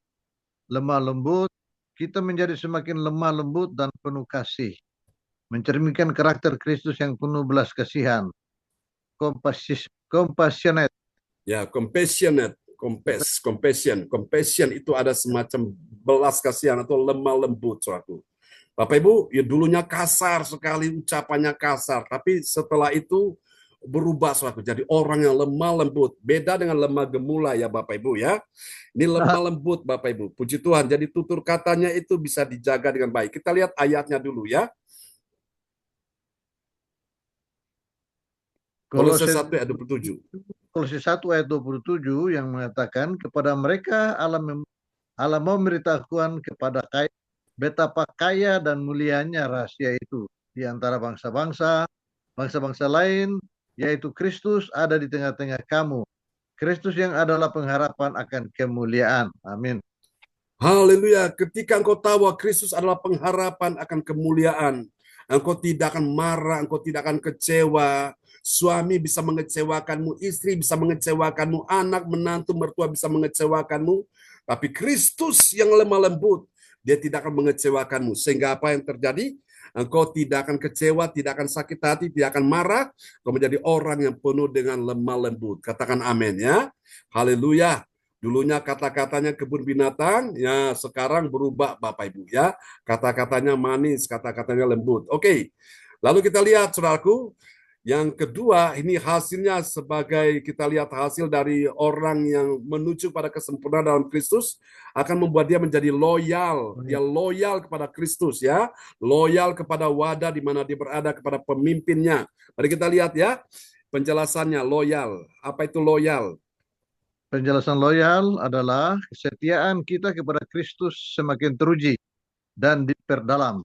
lemah lembut. Kita menjadi semakin lemah lembut dan penuh kasih. Mencerminkan karakter Kristus yang penuh belas kasihan. Compassionate. Ya, compassionate, compassion itu ada semacam belas kasihan atau lemah lembut, saudaraku. Bapak Ibu, ya dulunya kasar sekali, ucapannya kasar, tapi setelah itu berubah suatu jadi orang yang lemah lembut, beda dengan lemah gemula ya Bapak Ibu ya. Ini lemah lembut Bapak Ibu. Puji Tuhan. Jadi tutur katanya itu bisa dijaga dengan baik. Kita lihat ayatnya dulu ya. Kolose Kolose 1 ayat 27. Kolose 1 ayat 27 yang mengatakan kepada mereka Allah memberitahukan kepada betapa kaya dan mulianya rahasia itu di antara bangsa-bangsa lain, yaitu Kristus ada di tengah-tengah kamu. Kristus yang adalah pengharapan akan kemuliaan. Amin. Haleluya. Ketika engkau tahu bahwa Kristus adalah pengharapan akan kemuliaan, engkau tidak akan marah, engkau tidak akan kecewa. Suami bisa mengecewakanmu, istri bisa mengecewakanmu, anak, menantu, mertua bisa mengecewakanmu. Tapi Kristus yang lemah lembut, dia tidak akan mengecewakanmu. Sehingga apa yang terjadi? Engkau tidak akan kecewa, tidak akan sakit hati, tidak akan marah. Engkau menjadi orang yang penuh dengan lemah lembut. Katakan amin ya. Haleluya. Dulunya kata-katanya kebun binatang, ya sekarang berubah Bapak Ibu ya. Kata-katanya manis, kata-katanya lembut. Oke. Lalu kita lihat saudaraku, yang kedua ini hasilnya sebagai kita lihat hasil dari orang yang menuju pada kesempurnaan dalam Kristus akan membuat dia menjadi loyal. Dia loyal kepada Kristus ya. Loyal kepada wadah di mana dia berada, kepada pemimpinnya. Mari kita lihat ya penjelasannya loyal. Apa itu loyal? Penjelasan loyal adalah kesetiaan kita kepada Kristus semakin teruji dan diperdalam,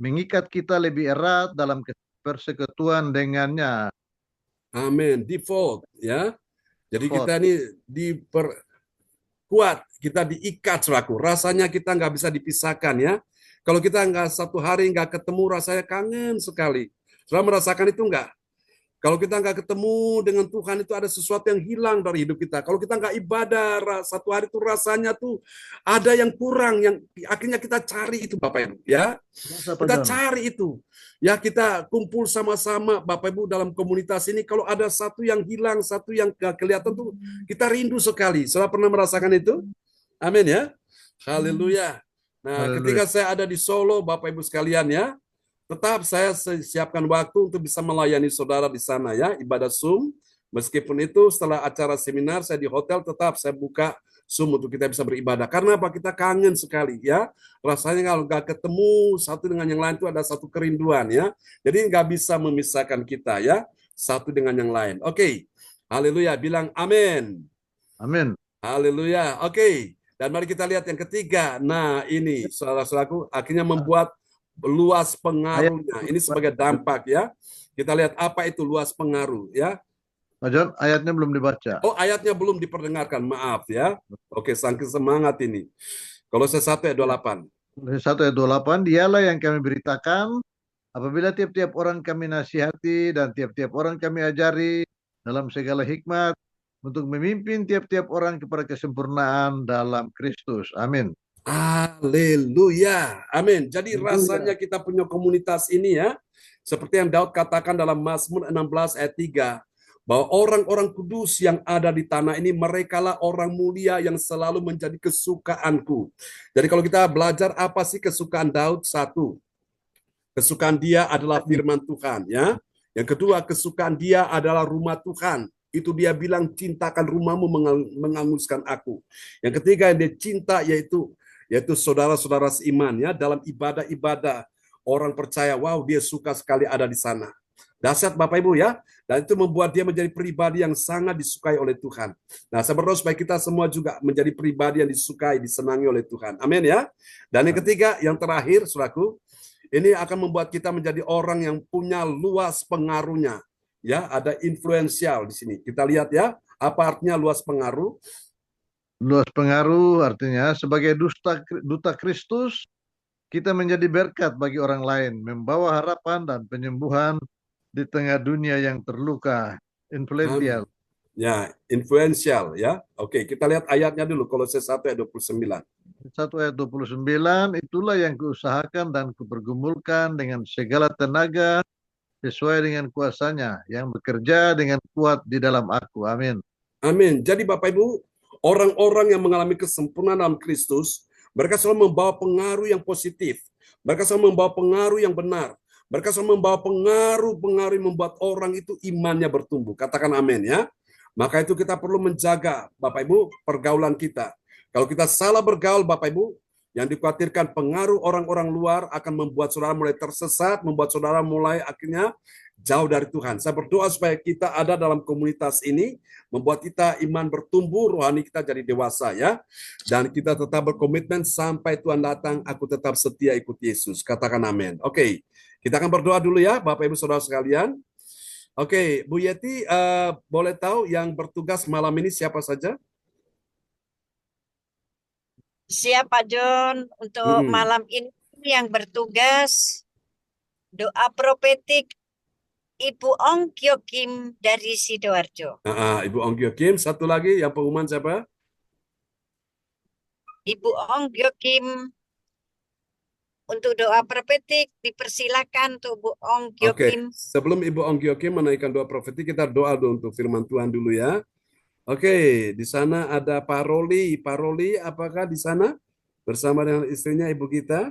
mengikat kita lebih erat dalam persekutuan dengannya. Amin. Default ya. Jadi Default. kita ini diperkuat, kita diikat selaku. Rasanya kita nggak bisa dipisahkan ya. Kalau kita nggak satu hari nggak ketemu, rasanya kangen sekali. Saudara merasakan itu nggak? Kalau kita nggak ketemu dengan Tuhan itu ada sesuatu yang hilang dari hidup kita. Kalau kita nggak ibadah satu hari itu rasanya tuh ada yang kurang yang akhirnya kita cari itu Bapak Ibu ya. Kita cari itu. Ya kita kumpul sama-sama Bapak Ibu dalam komunitas ini kalau ada satu yang hilang, satu yang nggak kelihatan tuh kita rindu sekali. Saudara pernah merasakan itu? Amin ya. Haleluya. Nah, ketika saya ada di Solo Bapak Ibu sekalian ya, tetap saya siapkan waktu untuk bisa melayani saudara di sana ya, ibadah Zoom. Meskipun itu setelah acara seminar saya di hotel tetap saya buka Zoom untuk kita bisa beribadah. Karena apa? Kita kangen sekali ya. Rasanya kalau nggak ketemu satu dengan yang lain itu ada satu kerinduan ya. Jadi nggak bisa memisahkan kita ya, satu dengan yang lain. Oke. Haleluya, bilang amin. Amin. Haleluya. Oke. Dan mari kita lihat yang ketiga. Nah, ini saudara-saudaraku akhirnya membuat luas pengaruhnya. Ini sebagai dampak ya. Kita lihat apa itu luas pengaruh ya. Pak John, ayatnya belum dibaca. Oh, ayatnya belum diperdengarkan. Maaf ya. Oke, saking semangat ini. Kolose 1 ayat 28. Kolose 1 ayat 28, dialah yang kami beritakan apabila tiap-tiap orang kami nasihati dan tiap-tiap orang kami ajari dalam segala hikmat untuk memimpin tiap-tiap orang kepada kesempurnaan dalam Kristus. Amin. Haleluya. Amin. Jadi rasanya kita punya komunitas ini ya. Seperti yang Daud katakan dalam Mazmur 16 ayat 3. Bahwa orang-orang kudus yang ada di tanah ini, merekalah orang mulia yang selalu menjadi kesukaanku. Jadi kalau kita belajar apa sih kesukaan Daud? Satu, kesukaan dia adalah firman Tuhan. Ya. Yang kedua, kesukaan dia adalah rumah Tuhan. Itu dia bilang, cintakan rumahmu menganguskan aku. Yang ketiga yang dia cinta yaitu saudara-saudara seiman ya dalam ibadah-ibadah orang percaya, wow dia suka sekali ada di sana. Dahsyat Bapak Ibu ya. Dan itu membuat dia menjadi pribadi yang sangat disukai oleh Tuhan. Nah, saya berdoa supaya kita semua juga menjadi pribadi yang disukai, disenangi oleh Tuhan. Amin ya. Dan yang ketiga, yang terakhir, saudaraku, ini akan membuat kita menjadi orang yang punya luas pengaruhnya. Ya, ada influensial di sini. Kita lihat ya, apa artinya luas pengaruh? Luas pengaruh artinya sebagai duta Kristus, kita menjadi berkat bagi orang lain, membawa harapan dan penyembuhan di tengah dunia yang terluka. Influential. Ya, influential ya. Oke, kita lihat ayatnya dulu. Kolose 1 ayat 29. 1 ayat 29, itulah yang kuusahakan dan kupergumulkan dengan segala tenaga sesuai dengan kuasanya yang bekerja dengan kuat di dalam aku. Amin. Amin. Jadi Bapak Ibu, orang-orang yang mengalami kesempurnaan dalam Kristus, mereka selalu membawa pengaruh yang positif. Mereka selalu membawa pengaruh yang benar. Mereka selalu membawa pengaruh-pengaruh yang membuat orang itu imannya bertumbuh. Katakan amin ya. Maka itu kita perlu menjaga Bapak Ibu pergaulan kita. Kalau kita salah bergaul Bapak Ibu, yang dikhawatirkan pengaruh orang-orang luar akan membuat saudara mulai tersesat, membuat saudara mulai akhirnya jauh dari Tuhan. Saya berdoa supaya kita ada dalam komunitas ini, membuat kita iman bertumbuh, rohani kita jadi dewasa ya. Dan kita tetap berkomitmen sampai Tuhan datang, aku tetap setia ikut Yesus. Katakan amin. Oke, kita akan berdoa dulu ya Bapak Ibu Saudara sekalian. Oke, Bu Yeti, boleh tahu yang bertugas malam ini siapa saja? Siapa John untuk malam ini yang bertugas doa profetik Ibu Ong Kyo Kim dari Sidoarjo. Ibu Ong Kyo Kim, satu lagi yang pengumuman siapa? Ibu Ong Kyo Kim untuk doa profetik dipersilakan untuk Bu Ong Kyo Kim. Sebelum Ibu Ong Kyo Kim menaikkan doa profetik, kita doa dulu untuk firman Tuhan dulu ya. Oke, di sana ada Pak Roli. Pak Roli, apakah di sana bersama dengan istrinya ibu kita?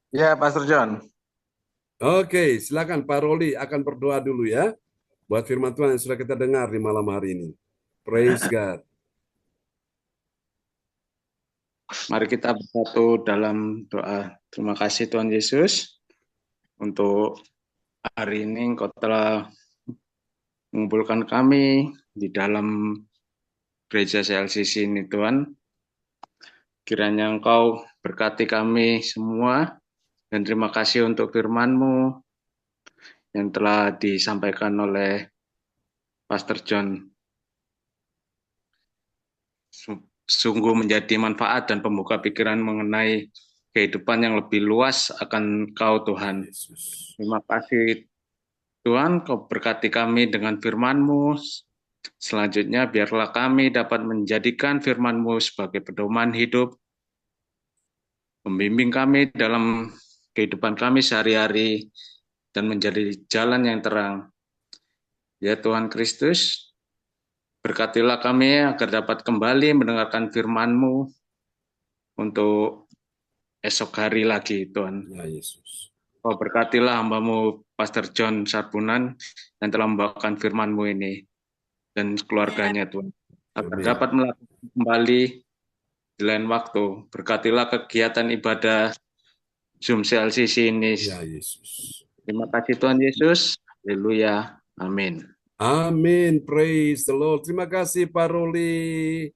Ya, Pastor John. Oke, silakan Pak Roli akan berdoa dulu ya buat firman Tuhan yang sudah kita dengar di malam hari ini. Praise God. Mari kita bersatu dalam doa. Terima kasih Tuhan Yesus untuk hari ini Engkau telah mengumpulkan kami di dalam gereja CLCC ini Tuhan. Kiranya Engkau berkati kami semua dan terima kasih untuk firman-Mu yang telah disampaikan oleh Pastor John. Sungguh menjadi manfaat dan pembuka pikiran mengenai kehidupan yang lebih luas akan Kau Tuhan. Terima kasih Tuhan, Kau berkati kami dengan firman-Mu. Selanjutnya biarlah kami dapat menjadikan firman-Mu sebagai pedoman hidup, membimbing kami dalam kehidupan kami sehari-hari, dan menjadi jalan yang terang. Ya Tuhan Kristus, berkatilah kami agar dapat kembali mendengarkan firman-Mu untuk esok hari lagi Tuhan. Ya Yesus. Kau berkatilah hamba-Mu Pastor John Sarbunan yang telah membawakan firman-Mu ini dan keluarganya Tuhan. Agar dapat melakukan kembali di lain waktu. Berkatilah kegiatan ibadah Zoom CLCC ini. Ya Yesus. Terima kasih Tuhan Yesus. Haleluya. Amin. Amin. Praise the Lord. Terima kasih Pak Roli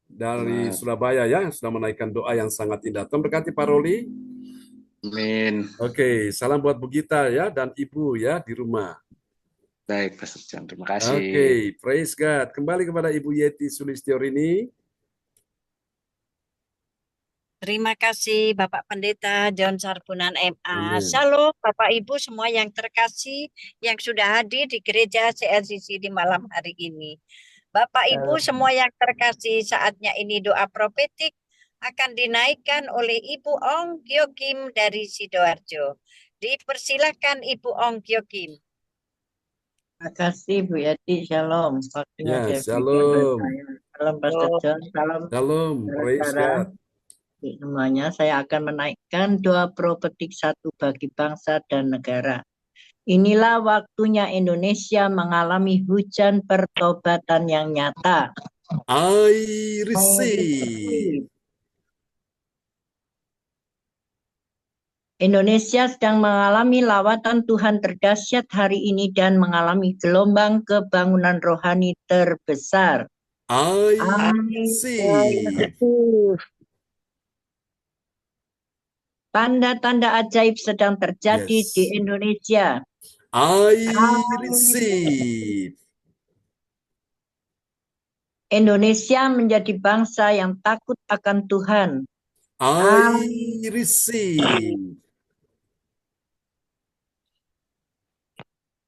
dari Surabaya ya, sudah menaikkan doa yang sangat indah. Tuhan berkati Pak Roli. Amin. Oke, salam buat Bu Gita ya dan Ibu ya di rumah. Baik, Pastor John. Terima kasih. Oke, praise God. Kembali kepada Ibu Yeti Sulistiorini. Terima kasih Bapak Pendeta John Sarbunan MA. Amin. Shalom Bapak Ibu semua yang terkasih yang sudah hadir di gereja CLCC di malam hari ini. Bapak Ibu semua yang terkasih, saatnya ini doa profetik akan dinaikkan oleh Ibu Ong Kyo Kim dari Sidoarjo. Dipersilakan Ibu Ong Kyo Kim. Terima kasih Bu Yati, shalom. Ya, shalom. Salam Pastor John, salam. Shalom, praise God. Semuanya, saya akan menaikkan doa profetik satu bagi bangsa dan negara. Inilah waktunya Indonesia mengalami hujan pertobatan yang nyata. I receive. Indonesia sedang mengalami lawatan Tuhan terdahsyat hari ini dan mengalami gelombang kebangunan rohani terbesar. I receive. Tanda-tanda ajaib sedang terjadi Yes. di Indonesia. I receive. Indonesia menjadi bangsa yang takut akan Tuhan. I receive.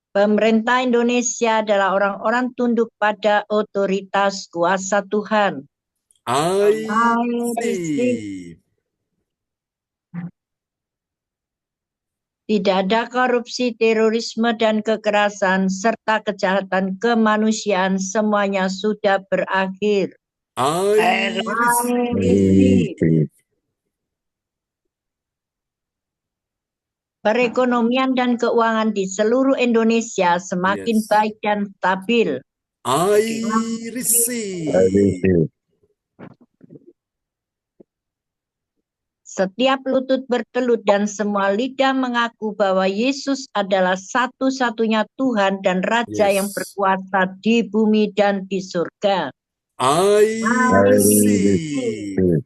Pemerintah Indonesia adalah orang-orang tunduk pada otoritas kuasa Tuhan. I I receive. receive. Tidak ada korupsi, terorisme, dan kekerasan, serta kejahatan kemanusiaan, semuanya sudah berakhir. I I receive. receive. Perekonomian dan keuangan di seluruh Indonesia semakin Yes. baik dan stabil. I receive. Setiap lutut bertelut dan semua lidah mengaku bahwa Yesus adalah satu-satunya Tuhan dan Raja yang Yes. berkuasa di bumi dan di surga. I receive.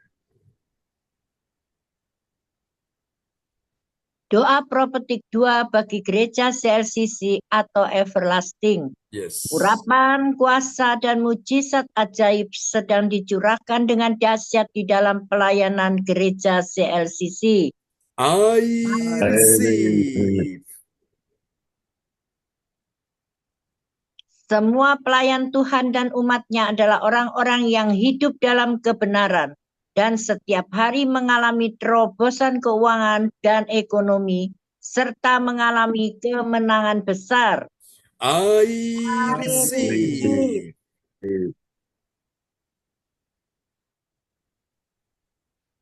Doa Profetik 2 bagi gereja CLCC atau Everlasting. Yes. Urapan, kuasa, dan mujizat ajaib sedang dicurahkan dengan dahsyat di dalam pelayanan gereja CLCC. I receive. Semua pelayan Tuhan dan umatnya adalah orang-orang yang hidup dalam kebenaran dan setiap hari mengalami terobosan keuangan dan ekonomi serta mengalami kemenangan besar. I receive.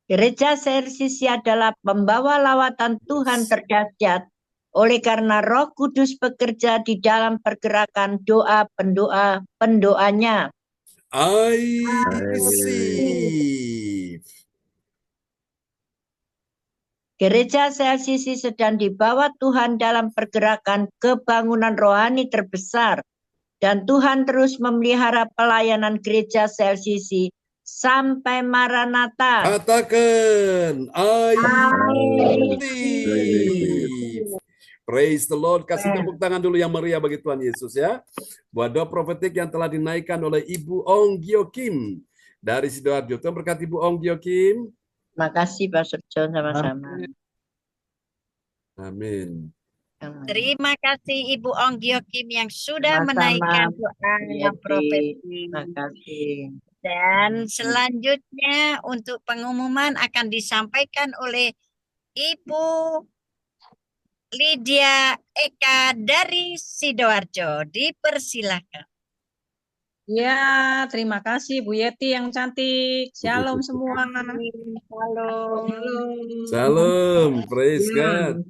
Gereja CLCC adalah pembawa lawatan Tuhan terdahsyat oleh karena Roh Kudus bekerja di dalam pergerakan doa pendoanya. I receive. Gereja CLCC sedang dibawa Tuhan dalam pergerakan kebangunan rohani terbesar dan Tuhan terus memelihara pelayanan gereja CLCC sampai Maranatha. Katakan, I I receive. Praise the Lord. Kasih tepuk tangan dulu yang meriah bagi Tuhan Yesus ya. Buat doa profetik yang telah dinaikkan oleh Ibu Ong Gio Kim dari Sidoarjo. Tuhan berkati Ibu Ong Gio Kim. Makasih Pastor John, sama-sama. Amin. Terima kasih Ibu Ong Gio Kim yang sudah Sama-sama, menaikkan doa Yeti. profetik. Makasih. Dan selanjutnya untuk pengumuman akan disampaikan oleh Ibu Lydia Eka dari Sidoarjo. Dipersilakan. Ya, terima kasih Bu Yeti yang cantik. Shalom semua. Halo. Salam, praise Ya, God.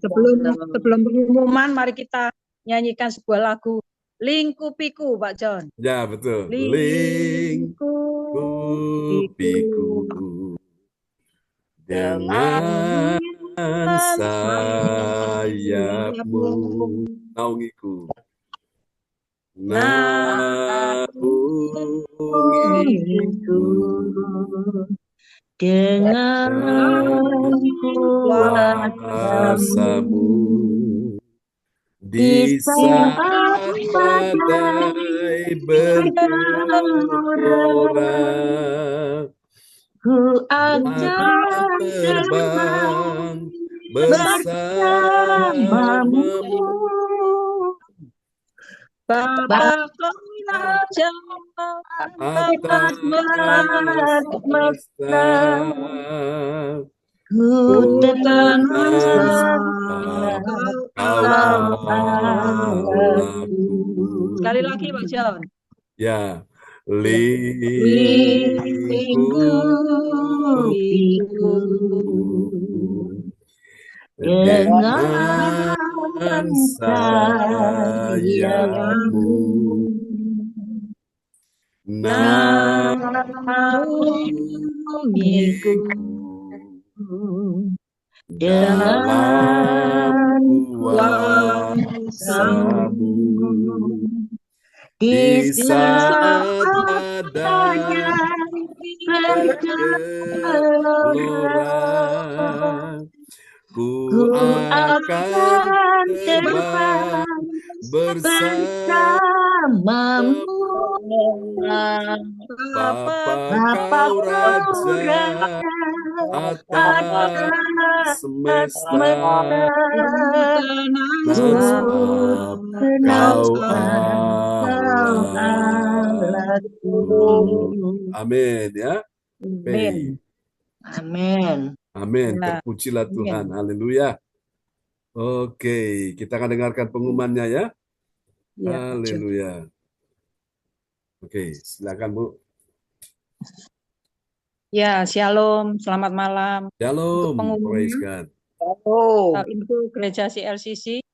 sebelum pengumuman, mari kita nyanyikan sebuah lagu Lingkupiku, Pak John. Ya, betul. Lingkupiku dengan sayapmu, naungiku. Naungiku Dengan kuasamu di saat badai bergelora, ku akan terbang bersamamu. Bapa Raja Atas semesta, ku terasa kau Allahku. Sekali lagi Pak John. Ya, lingkupiku dengan sayapmu, naungiku dalam kuasamu di saat badai bergelora, ku akan terbang bersamamu. Bapa kau Raja atas semesta tenang dan sebab sebab Kau Allahku. Amin ya. Amin. Amin. Amin. Ya, Terpujilah Tuhan. amin. Haleluya. Oke, kita akan dengarkan pengumumannya ya. Ya, Pak Jo. Haleluya. Oke, silakan Bu. Ya, shalom, selamat malam. Untuk Shalom, praise pengumuman God. info gereja CLCC,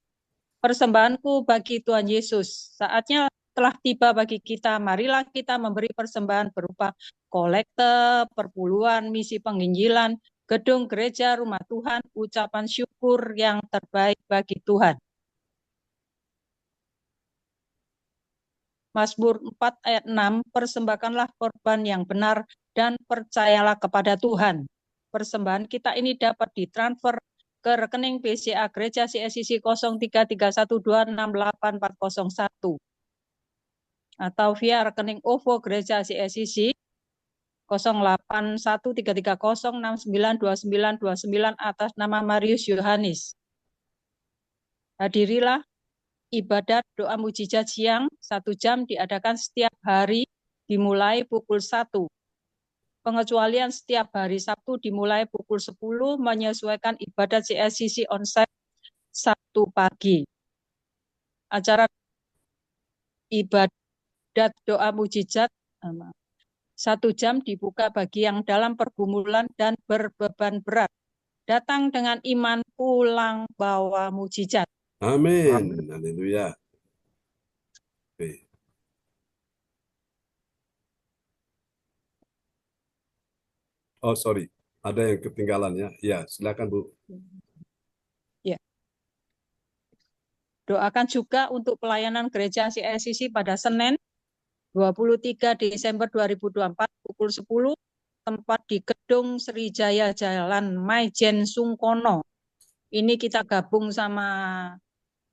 persembahanku bagi Tuhan Yesus. Saatnya telah tiba bagi kita. Marilah kita memberi persembahan berupa kolekte, perpuluhan, misi penginjilan, gedung gereja, rumah Tuhan, ucapan syukur yang terbaik bagi Tuhan. Mazmur 4 ayat 6, persembahkanlah korban yang benar dan percayalah kepada Tuhan. Persembahan kita ini dapat ditransfer ke rekening BCA Gereja CSCC 0331268401 atau via rekening OVO Gereja CSCC 081330692929 atas nama Marius Yohanes. Hadirilah ibadat doa mujizat siang 1 jam diadakan setiap hari dimulai pukul 1. Pengecualian setiap hari Sabtu dimulai pukul 10 menyesuaikan ibadat CSCC onsite Sabtu pagi. Acara ibadat doa mujizat 1 jam dibuka bagi yang dalam pergumulan dan berbeban berat. Datang dengan iman, pulang bawa mujizat. Amin. Haleluya. Oke. Oh, sorry. Ada yang ketinggalan ya. Ya, silakan Bu. Ya. Doakan juga untuk pelayanan gereja CSCC pada Senin 23 Desember 2024 pukul 10, tempat di Gedung Srijaya Jalan Maijen Sungkono. Ini kita gabung sama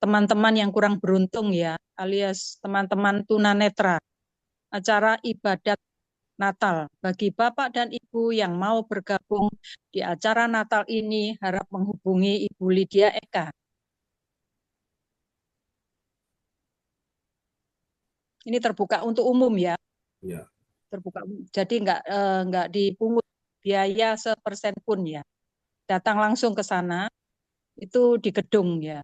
teman-teman yang kurang beruntung ya, alias teman-teman tunanetra. Acara ibadat Natal. Bagi Bapak dan Ibu yang mau bergabung di acara Natal ini, harap menghubungi Ibu Lydia Eka. Ini terbuka untuk umum ya. Ya. Terbuka, jadi nggak dipungut biaya sepersen pun ya. Datang langsung ke sana, itu di gedung ya.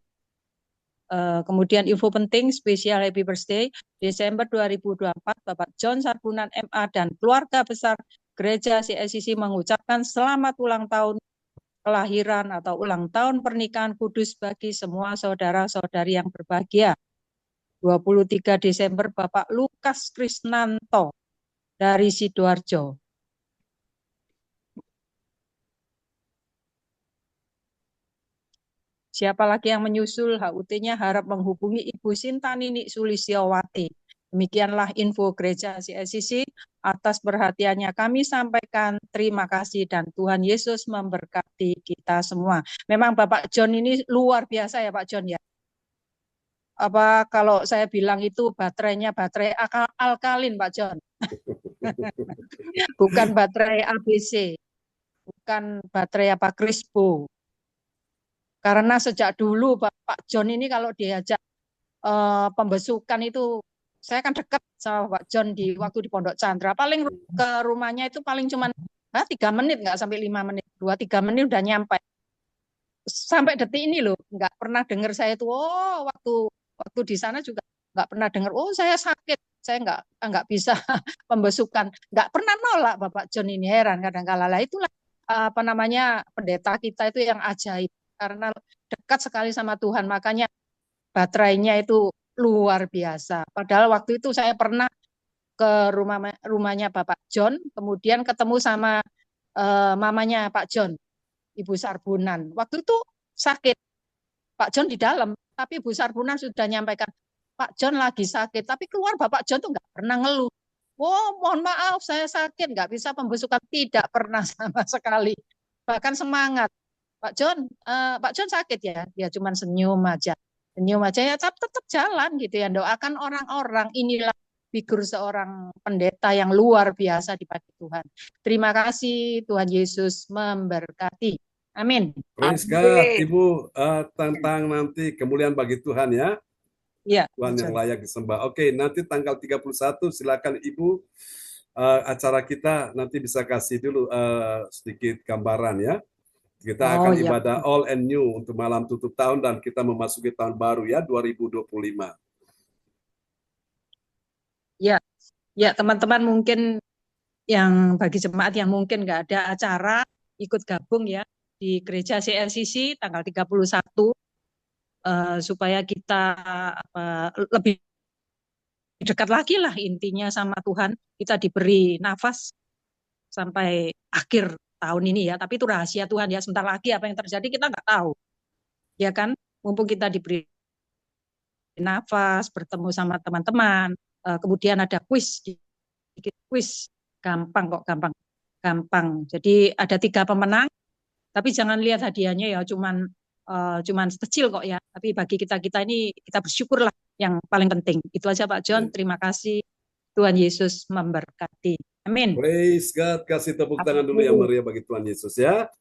Kemudian info penting spesial Happy Birthday Desember 2024 Bapak John Sarbunan MA dan keluarga besar Gereja CSCC mengucapkan selamat ulang tahun kelahiran atau ulang tahun pernikahan kudus bagi semua saudara-saudari yang berbahagia. 23 Desember Bapak Lukas Krisnanto dari Sidoarjo. Siapa lagi yang menyusul HUT-nya harap menghubungi Ibu Sinta Nini Sulistiawati. Demikianlah info gereja CSCC. Atas perhatiannya kami sampaikan terima kasih dan Tuhan Yesus memberkati kita semua. Memang Bapak John ini luar biasa ya Pak John ya. Apa kalau saya bilang itu baterainya baterai alkalin Pak John. Bukan baterai ABC. Bukan baterai apa Crispo. Karena sejak dulu Pak John ini kalau diajak pembesukan itu, saya kan dekat sama Pak John di waktu di Pondok Chandra. Paling ke rumahnya itu paling cuma 3 menit, nggak sampai 5 menit. 2-3 menit udah nyampe. Sampai detik ini loh, nggak pernah dengar saya itu, oh waktu di sana juga nggak pernah dengar, oh saya sakit, saya nggak bisa pembesukan. Nggak pernah nolak Bapak John ini, heran kadang-kala. Lah itulah apa namanya pendeta kita itu yang ajaib. Karena dekat sekali sama Tuhan, makanya baterainya itu luar biasa. Padahal waktu itu saya pernah ke rumahnya Bapak John, kemudian ketemu sama mamanya Pak John, Ibu Sarbunan. Waktu itu sakit, Pak John di dalam, tapi Ibu Sarbunan sudah nyampaikan, Pak John lagi sakit, tapi keluar Bapak John tuh nggak pernah ngeluh. Oh, mohon maaf, saya sakit, nggak bisa pembesukan. Tidak pernah sama sekali. Bahkan semangat. Pak John sakit ya, dia cuma senyum aja ya, tetap jalan gitu ya. Doakan orang-orang, inilah figur seorang pendeta yang luar biasa di hati Tuhan. Terima kasih, Tuhan Yesus memberkati. Amin. Praise God, Ibu, tentang nanti kemuliaan bagi Tuhan ya. Iya, Tuhan yang John. layak disembah. Oke, nanti tanggal 31 silakan Ibu, acara kita nanti bisa kasih dulu sedikit gambaran ya. Kita Oh akan ya, ibadah all and new untuk malam tutup tahun dan kita memasuki tahun baru ya 2025. ya, ya teman-teman mungkin yang bagi jemaat yang mungkin nggak ada acara ikut gabung ya di gereja CLCC tanggal 31 supaya kita lebih dekat lagi lah intinya sama Tuhan. Kita diberi nafas sampai akhir tahun ini ya. Tapi itu rahasia Tuhan ya. Sebentar lagi apa yang terjadi kita nggak tahu. Ya kan? Mumpung kita diberi nafas, bertemu sama teman-teman. Kemudian ada kuis, sedikit kuis. Gampang kok, gampang. Jadi ada 3 pemenang. Tapi jangan lihat hadiahnya ya cuman kecil kok ya. Tapi bagi kita ini kita bersyukurlah yang paling penting. Itu aja Pak John. Terima kasih. Tuhan Yesus memberkati. Amin. Praise God, kasih tepuk tangan dulu yang meriah bagi Tuhan Yesus ya.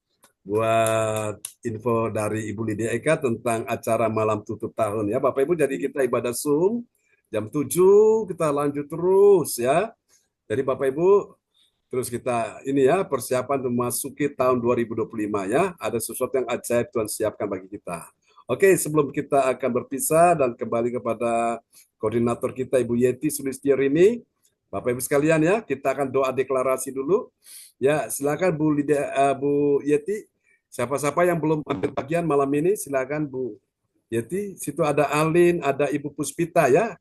Buat info dari Ibu Lydia Eka tentang acara malam tutup tahun ya. Bapak Ibu, jadi kita ibadah Zoom jam 7 kita lanjut terus ya. Jadi Bapak Ibu, terus kita ini ya persiapan memasuki tahun 2025 ya. Ada sesuatu yang ajaib Tuhan siapkan bagi kita. Oke, sebelum kita akan berpisah dan kembali kepada koordinator kita Ibu Yeti Sulistyarini, Bapak Ibu sekalian ya, kita akan doa deklarasi dulu. Ya, silakan Bu Yeti. Siapa-siapa yang belum ambil bagian malam ini, silakan Bu Yeti. Situ ada Alin, ada Ibu Puspita ya.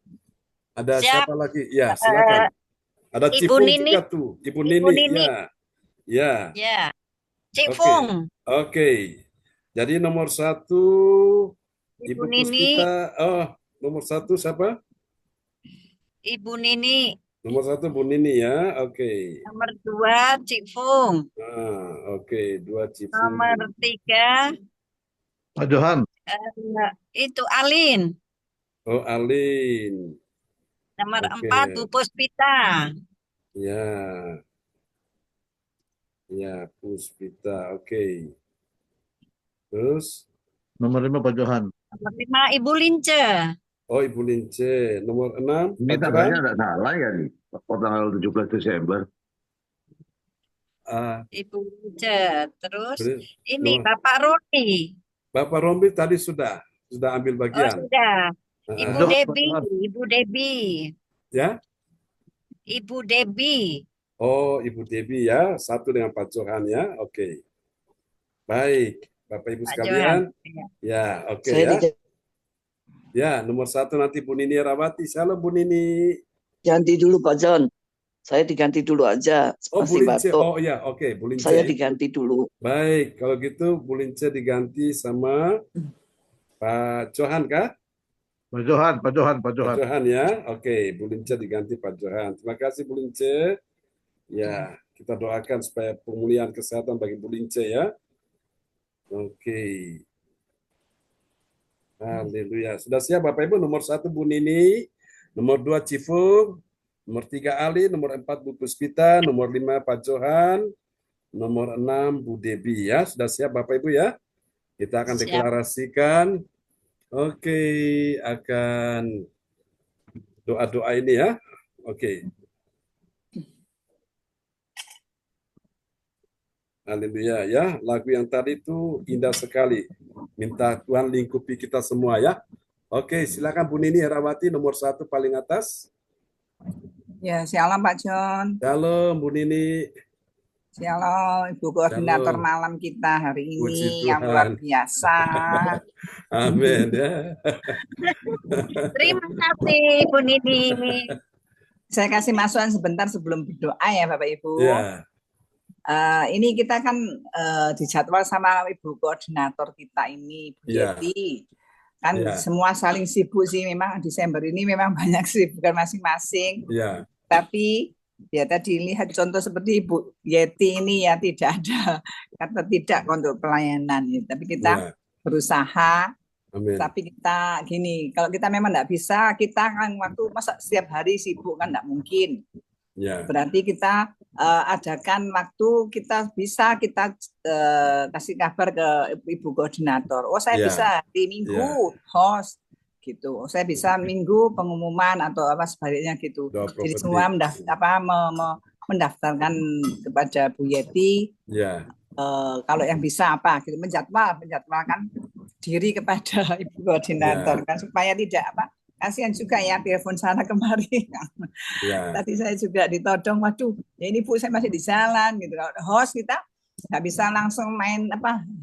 Ada Siap. siapa lagi? Ya, silakan. Ada Ibu Cipung Nini. juga tuh. Ibu Nini. Ya. Ya. Cik Oke. Fung. Oke. Jadi nomor 1 Ibu Nini. Puspita. Oh, nomor 1 siapa? Ibu Nini. Nomor 1 Bu Nini ya. Oke. Nomor 2 Cik Fung. Oke, 2 Cipung. Nomor 3 Pak Johan. itu Alin. Oh, Alin. Nomor Oke. 4 Bu Puspita. Ya. Ya, Puspita. Oke. Terus Nomor 5 Pak Johan. Nomor 5 Ibu Lince. oh, Ibu Lince. Nomor 6 Ini Pak tanggalnya Johan. nggak salah ya nih, tanggal 17 Desember. Ibu Lince. Terus ini nomor- Bapak Roni. Bapak Rombi tadi sudah ambil Oh bagian. sudah. Ibu Johan, Debbie. Johan. Ibu Debbie. Ya. Ibu Debbie. Oh, Ibu Debbie ya, 1 dengan Pak Johan ya. Oke. Baik, Bapak Ibu Pak sekalian. Johan. Ya, oke Saya ya. Ya, nomor 1 nanti Bu Nini Rawati. Halo Bu Nini. diganti dulu Pak John. Saya diganti dulu aja. Oh, Bu Masih Lince. batuk. Oh iya, oke, Bu Lince. Saya diganti dulu. Baik, kalau gitu Bu Lince diganti sama Pak Johan kah? Pak Johan. Pak Johan ya. Oke, Bu Lince diganti Pak Johan. Terima kasih Bu Lince. Ya, kita doakan supaya pemulihan kesehatan bagi Bu Lince ya. Oke. Haleluya. Sudah siap Bapak Ibu? Nomor 1 Bu Nini, nomor 2 Cifung, nomor 3 Ali, nomor 4 Bu Puspita, nomor 5 Pak Johan, nomor 6 Bu Debbie ya. Sudah siap Bapak Ibu ya? Kita akan Siap. deklarasikan. Oke, akan doa-doa ini ya. Oke. Haleluya ya. Lagu yang tadi itu indah sekali. Minta Tuhan lingkupi kita semua ya. Oke, silakan Bu Nini Herawati nomor 1 paling atas. Ya, shalom Pak John. Shalom Bu Nini. Shalom Ibu Koordinator Shalom. malam kita hari Puji ini yang Tuhan. luar biasa. Amin ya. Terima kasih Bu Nini. Saya kasih masukan sebentar sebelum berdoa ya Bapak Ibu. Ya, Ini kita kan dijadwal sama Ibu Koordinator kita ini, Bu Ya. Yeti. Kan Ya. semua saling sibuk sih, memang Desember ini memang banyak sibukan masing-masing. ya, Tapi ya tadi lihat contoh seperti Ibu Yeti ini ya tidak ada kata tidak untuk pelayanan ya. Tapi kita ya. berusaha. Amin. Tapi kita gini, kalau kita memang tidak bisa, kita kan waktu masa setiap hari sibuk kan tidak mungkin. Ya, Berarti kita adakan waktu kita kasih kabar ke Ibu Koordinator. Oh, saya bisa di Minggu host gitu. Saya bisa Minggu pengumuman atau apa sebaliknya gitu. Jadi semua mendaftarkan kepada Bu Yeti. Kalau yang bisa apa gitu, menjadwalkan diri kepada Ibu Koordinator kan supaya tidak kasihan juga ya telepon sana kemari. Tadi saya juga ditodong, waduh, ya ini Bu saya masih di jalan gitu. Host kita nggak bisa langsung main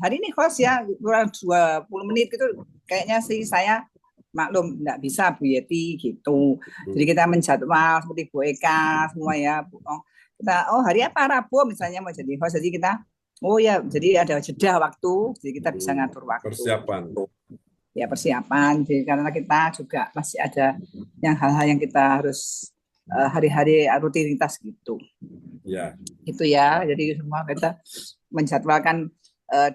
hari ini host ya kurang 20 menit gitu. Kayaknya sih saya maklum nggak bisa Bu Yeti gitu. Jadi kita menjadwal seperti Bu Eka semua ya. Kita hari apa Rabu misalnya mau jadi host, jadi kita jadi ada jeda waktu, jadi kita bisa ngatur waktu. Persiapan. Jadi karena kita juga masih ada hal-hal yang kita harus hari-hari rutinitas gitu. Itu ya. Jadi semua kita menjadwalkan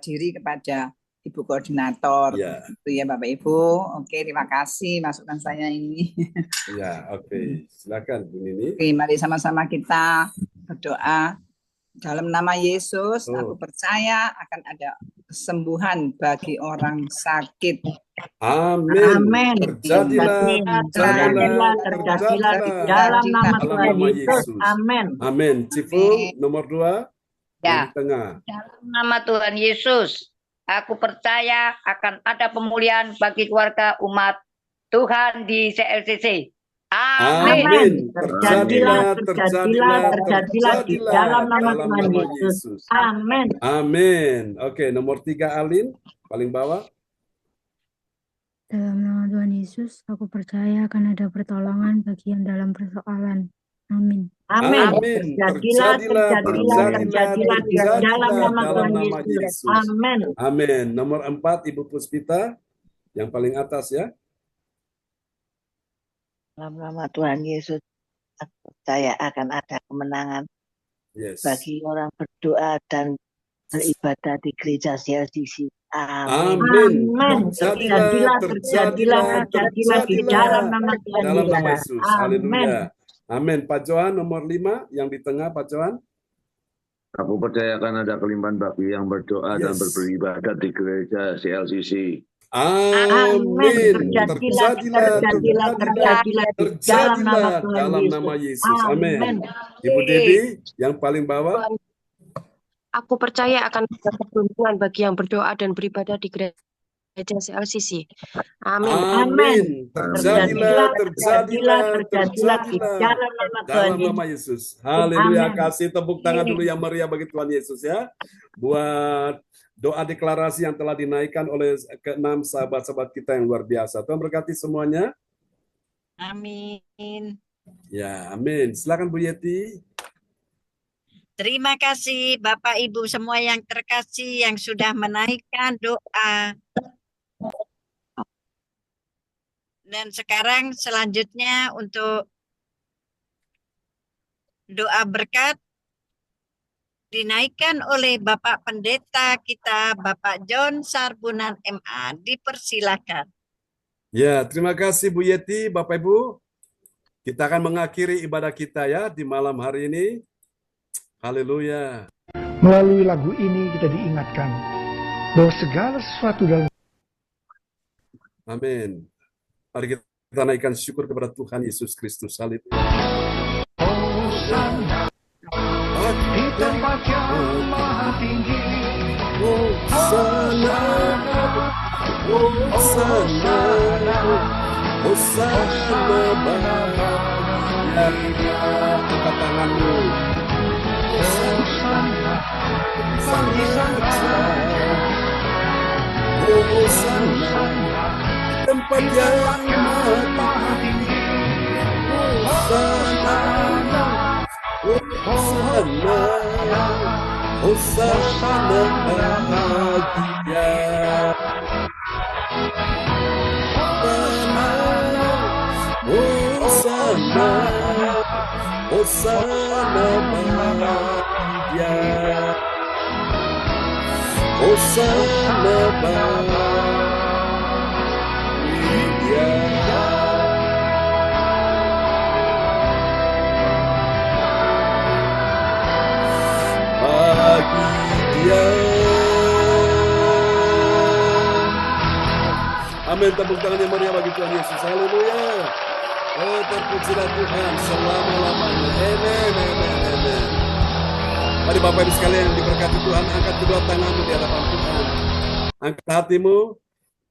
diri kepada Ibu Koordinator. Itu ya Bapak Ibu. Oke, terima kasih masukan saya ini. Oke. Silakan Bu Nini. Oke, mari sama-sama kita berdoa. Dalam nama Yesus, aku percaya akan ada kesembuhan bagi orang sakit. Amin. Terjadilah di dalam nama Tuhan Yesus. Amin. Amin. Cifu nomor 2 di tengah. Dalam nama Tuhan Yesus, aku percaya akan ada pemulihan bagi keluarga umat Tuhan di CLCC. Amin. Terjadilah di dalam nama Tuhan Yesus. Amin. Amin. Oke, nomor 3 Alin, paling bawah. Dalam nama Tuhan Yesus, aku percaya akan ada pertolongan bagi yang dalam persoalan. Amin. Amin. Terjadilah di dalam nama Tuhan Yesus. Amin. Amin. Nomor 4 Ibu Puspita, yang paling atas ya. Dalam nama Tuhan Yesus, aku percaya akan ada kemenangan bagi orang berdoa dan beribadah di gereja CLCC. Amin. Terjadilah di dalam nama Tuhan Yesus. Haleluya. Amin. Pak Johan nomor 5 yang di tengah, Pak Johan. Aku percaya akan ada kelimpahan bagi yang berdoa dan beribadah di gereja CLCC. Amin. Terjadilah dalam nama Yesus. Amin. Ibu Dedi yang paling bawah. Aku percaya akan ada keberuntungan bagi yang berdoa dan beribadah di gereja CLCC. Amin. Amin. Terjadilah dalam nama Yesus. Haleluya. Kasih tepuk tangan dulu yang meriah bagi Tuhan Yesus ya. Buat doa deklarasi yang telah dinaikkan oleh ke-6 sahabat-sahabat kita yang luar biasa. Tuhan berkati semuanya. Amin. Ya, amin. Silakan Bu Yeti. Terima kasih Bapak Ibu semua yang terkasih yang sudah menaikkan doa. Dan sekarang selanjutnya untuk doa berkat dinaikkan oleh Bapak Pendeta kita, Bapak John Sarbunan MA. Dipersilakan. Ya, terima kasih Bu Yeti, Bapak Ibu. Kita akan mengakhiri ibadah kita ya di malam hari ini. Haleluya. Melalui lagu ini kita diingatkan bahwa segala sesuatu dalam. Amin. Mari kita naikkan syukur kepada Tuhan Yesus Kristus. Haleluya. Di tempat yang maha tinggi, Hosana, Hosana, Hosana, angkat tanganmu. Hosana, bagi sang raja, Hosana, tempat yang maha tinggi, Hosana, Hosana, Hosana bahagia. Hosana, Hosana bahagia. Hosana bahagia. Haleluya. Amin. Tepuk tangan yang meriah bagi Tuhan Yesus. Haleluya. Oh, terpujilah Tuhan selama-lamanya. Amin, amin, amin. Mari Bapak Ibu sekalian yang diberkati Tuhan, angkat kedua tanganmu di hadapan Tuhan. Angkat hatimu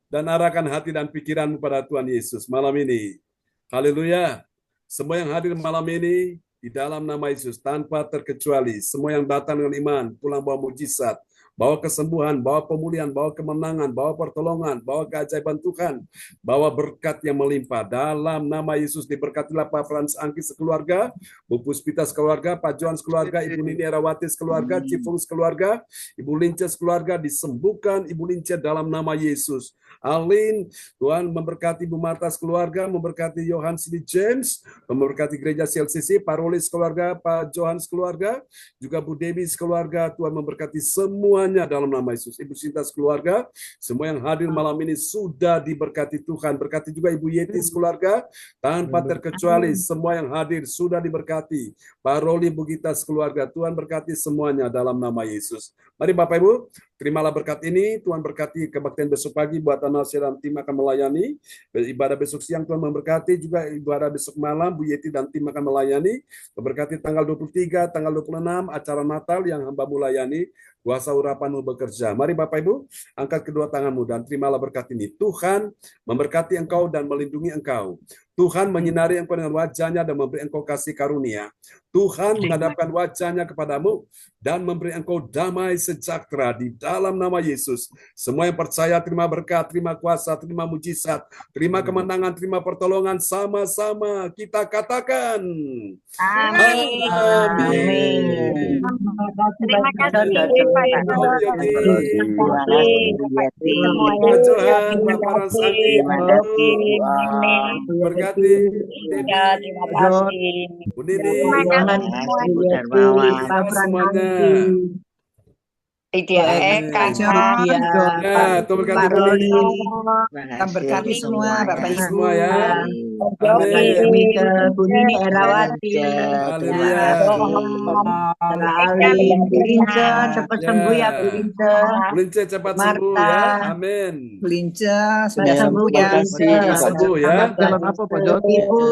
dan arahkan hati dan pikiranmu pada Tuhan Yesus malam ini. Haleluya. Semua yang hadir malam ini di dalam nama Yesus tanpa terkecuali, semua yang datang dengan iman pulang bawa mujizat, bawa kesembuhan, bawa pemulihan, bawa kemenangan, bawa pertolongan, bawa keajaiban Tuhan, bawa berkat yang melimpah. Dalam nama Yesus diberkatilah Pak Frans Angki sekeluarga, Bu Puspita sekeluarga, Pak Johan sekeluarga, Ibu Nini Erawati sekeluarga, Cipung sekeluarga, Ibu Lince sekeluarga, disembuhkan Ibu Lince dalam nama Yesus. Alin, Tuhan memberkati Bu Marta sekeluarga, memberkati Johan Sidi James, memberkati gereja CLCC, Pak Roli sekeluarga, Pak Johan sekeluarga, juga Bu Dewi sekeluarga. Tuhan memberkati semuanya dalam nama Yesus. Ibu Sinta sekeluarga, semua yang hadir malam ini sudah diberkati Tuhan. Berkati juga Ibu Yeti sekeluarga, tanpa terkecuali semua yang hadir sudah diberkati. Pak Roli, Bu Gita sekeluarga, Tuhan berkati semuanya dalam nama Yesus. Mari Bapak Ibu, terimalah berkat ini. Tuhan berkati kebaktian besok pagi buat Nasir dan tim akan melayani. Ibadah besok siang Tuhan memberkati, juga ibadah besok malam Bu Yeti dan tim akan melayani. Memberkati tanggal 23, tanggal 26 acara Natal yang hamba melayani. Kuasa urapanmu bekerja. Mari Bapak Ibu, angkat kedua tanganmu dan terimalah berkat ini. Tuhan memberkati engkau dan melindungi engkau. Tuhan menyinari engkau dengan wajahnya dan memberi engkau kasih karunia. Tuhan menghadapkan wajahnya kepadamu dan memberi engkau damai sejahtera di dalam nama Yesus. Semua yang percaya terima berkat, terima kuasa, terima mujizat, terima kemenangan, terima pertolongan. Sama-sama kita katakan. Amin. Amin. Terima kasih Pak Tuhan, Bapak Rasaki, berkati terima kasih. Bu Nini, semuanya. Lydia Eka, ya, Tuhan berkati Bu Nini. Kita berkati semua Bapak Ibu Semua ya. Amin. Bu Nini Erawati. Haleluya. Bu Lince cepat sembuh ya Bu Lince. Bu Lince cepat sembuh ya. Amin. Bu Lince sudah sembuh ya. Sudah sembuh ya. Jalan apa Pak Jod? Ibu.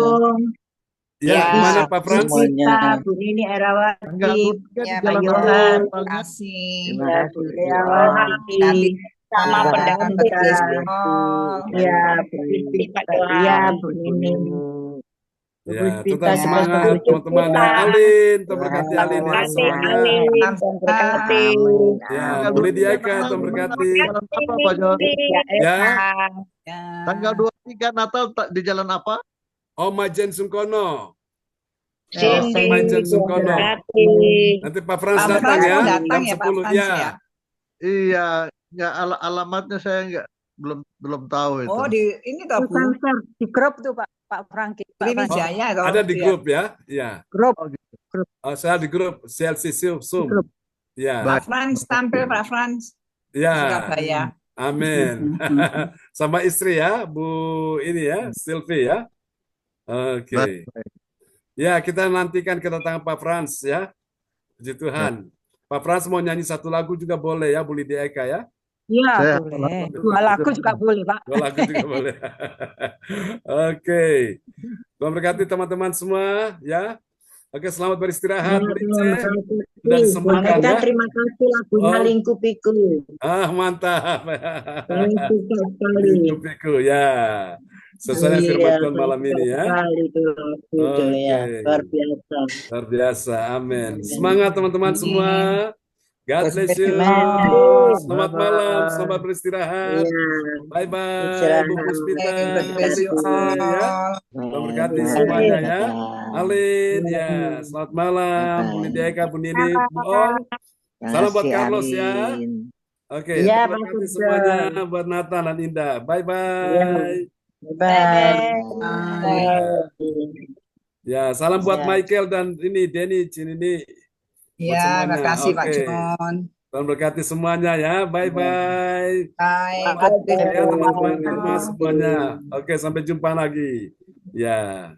Ya, gimana Pak Frans? Kita Bu Nini Erawati. Ya, Pak Pak Johan. Terima kasih. Ya, Bu Erawati. Sama pendamping. Ya, Bu Nini. Ya, tetap semangat teman-teman. Ya, Alin, Tuhan berkati Alin ya semuanya. Ya, boleh diakan, Tuhan berkati. Apa Pak Jod? Ya, Tanggal 23 Natal di jalan apa? Oh Majen Sungkono. Cindy, Majen Sungkono. Nanti Pak Frans Pak datang Frans ya, datang jam ya, Pak 10 Frans, ya. ya? Iya, nggak alamatnya saya belum tahu itu. Oh, di ini toh Bu. Di grup tuh Pak Franky. Sriwijaya toh. Ada di grup ya? Ya. Grup. Oh, saya di grup CLCC Zoom. Ya. Pak Frans tampil Pak Frans. Ya. Surabaya. Amin. Sama istri ya, Bu ini ya, Sylvie ya. Oke. Ya, kita nantikan kedatangan Pak Frans ya. Puji Tuhan. Pak Frans mau nyanyi satu lagu juga boleh ya, Bu Lydia Eka ya? Iya, boleh. Dua lagu juga boleh, Pak. Dua lagu juga boleh. Oke. Tuhan berkati teman-teman semua ya. Oke, selamat beristirahat. Sudah disembuhkan ya. Terima kasih lagunya Lingkupiku. Ah, mantap. Sekali. Lingkupiku ya. Sesuai firman Tuhan malam ini ya. Oke. Luar biasa. Luar biasa. Amin. Semangat teman-teman semua. God bless you. Selamat malam, selamat beristirahat. Bye bye. Bu Puspita. Selamat berkati semuanya ya. Alin ya. Selamat malam. Bu Lydia Eka, Bu Nini, Bu Ong. Salam buat Carlos ya. Oke. Terima kasih semuanya buat Nathan dan Indah. Bye bye. Bye. Ya, salam buat Michael dan ini Denny, ini. Ya, terima kasih Pak John. Tuhan berkati semuanya ya. Bye bye. Bye. Ya teman-teman di rumah semuanya. Oke, sampai jumpa lagi. Ya.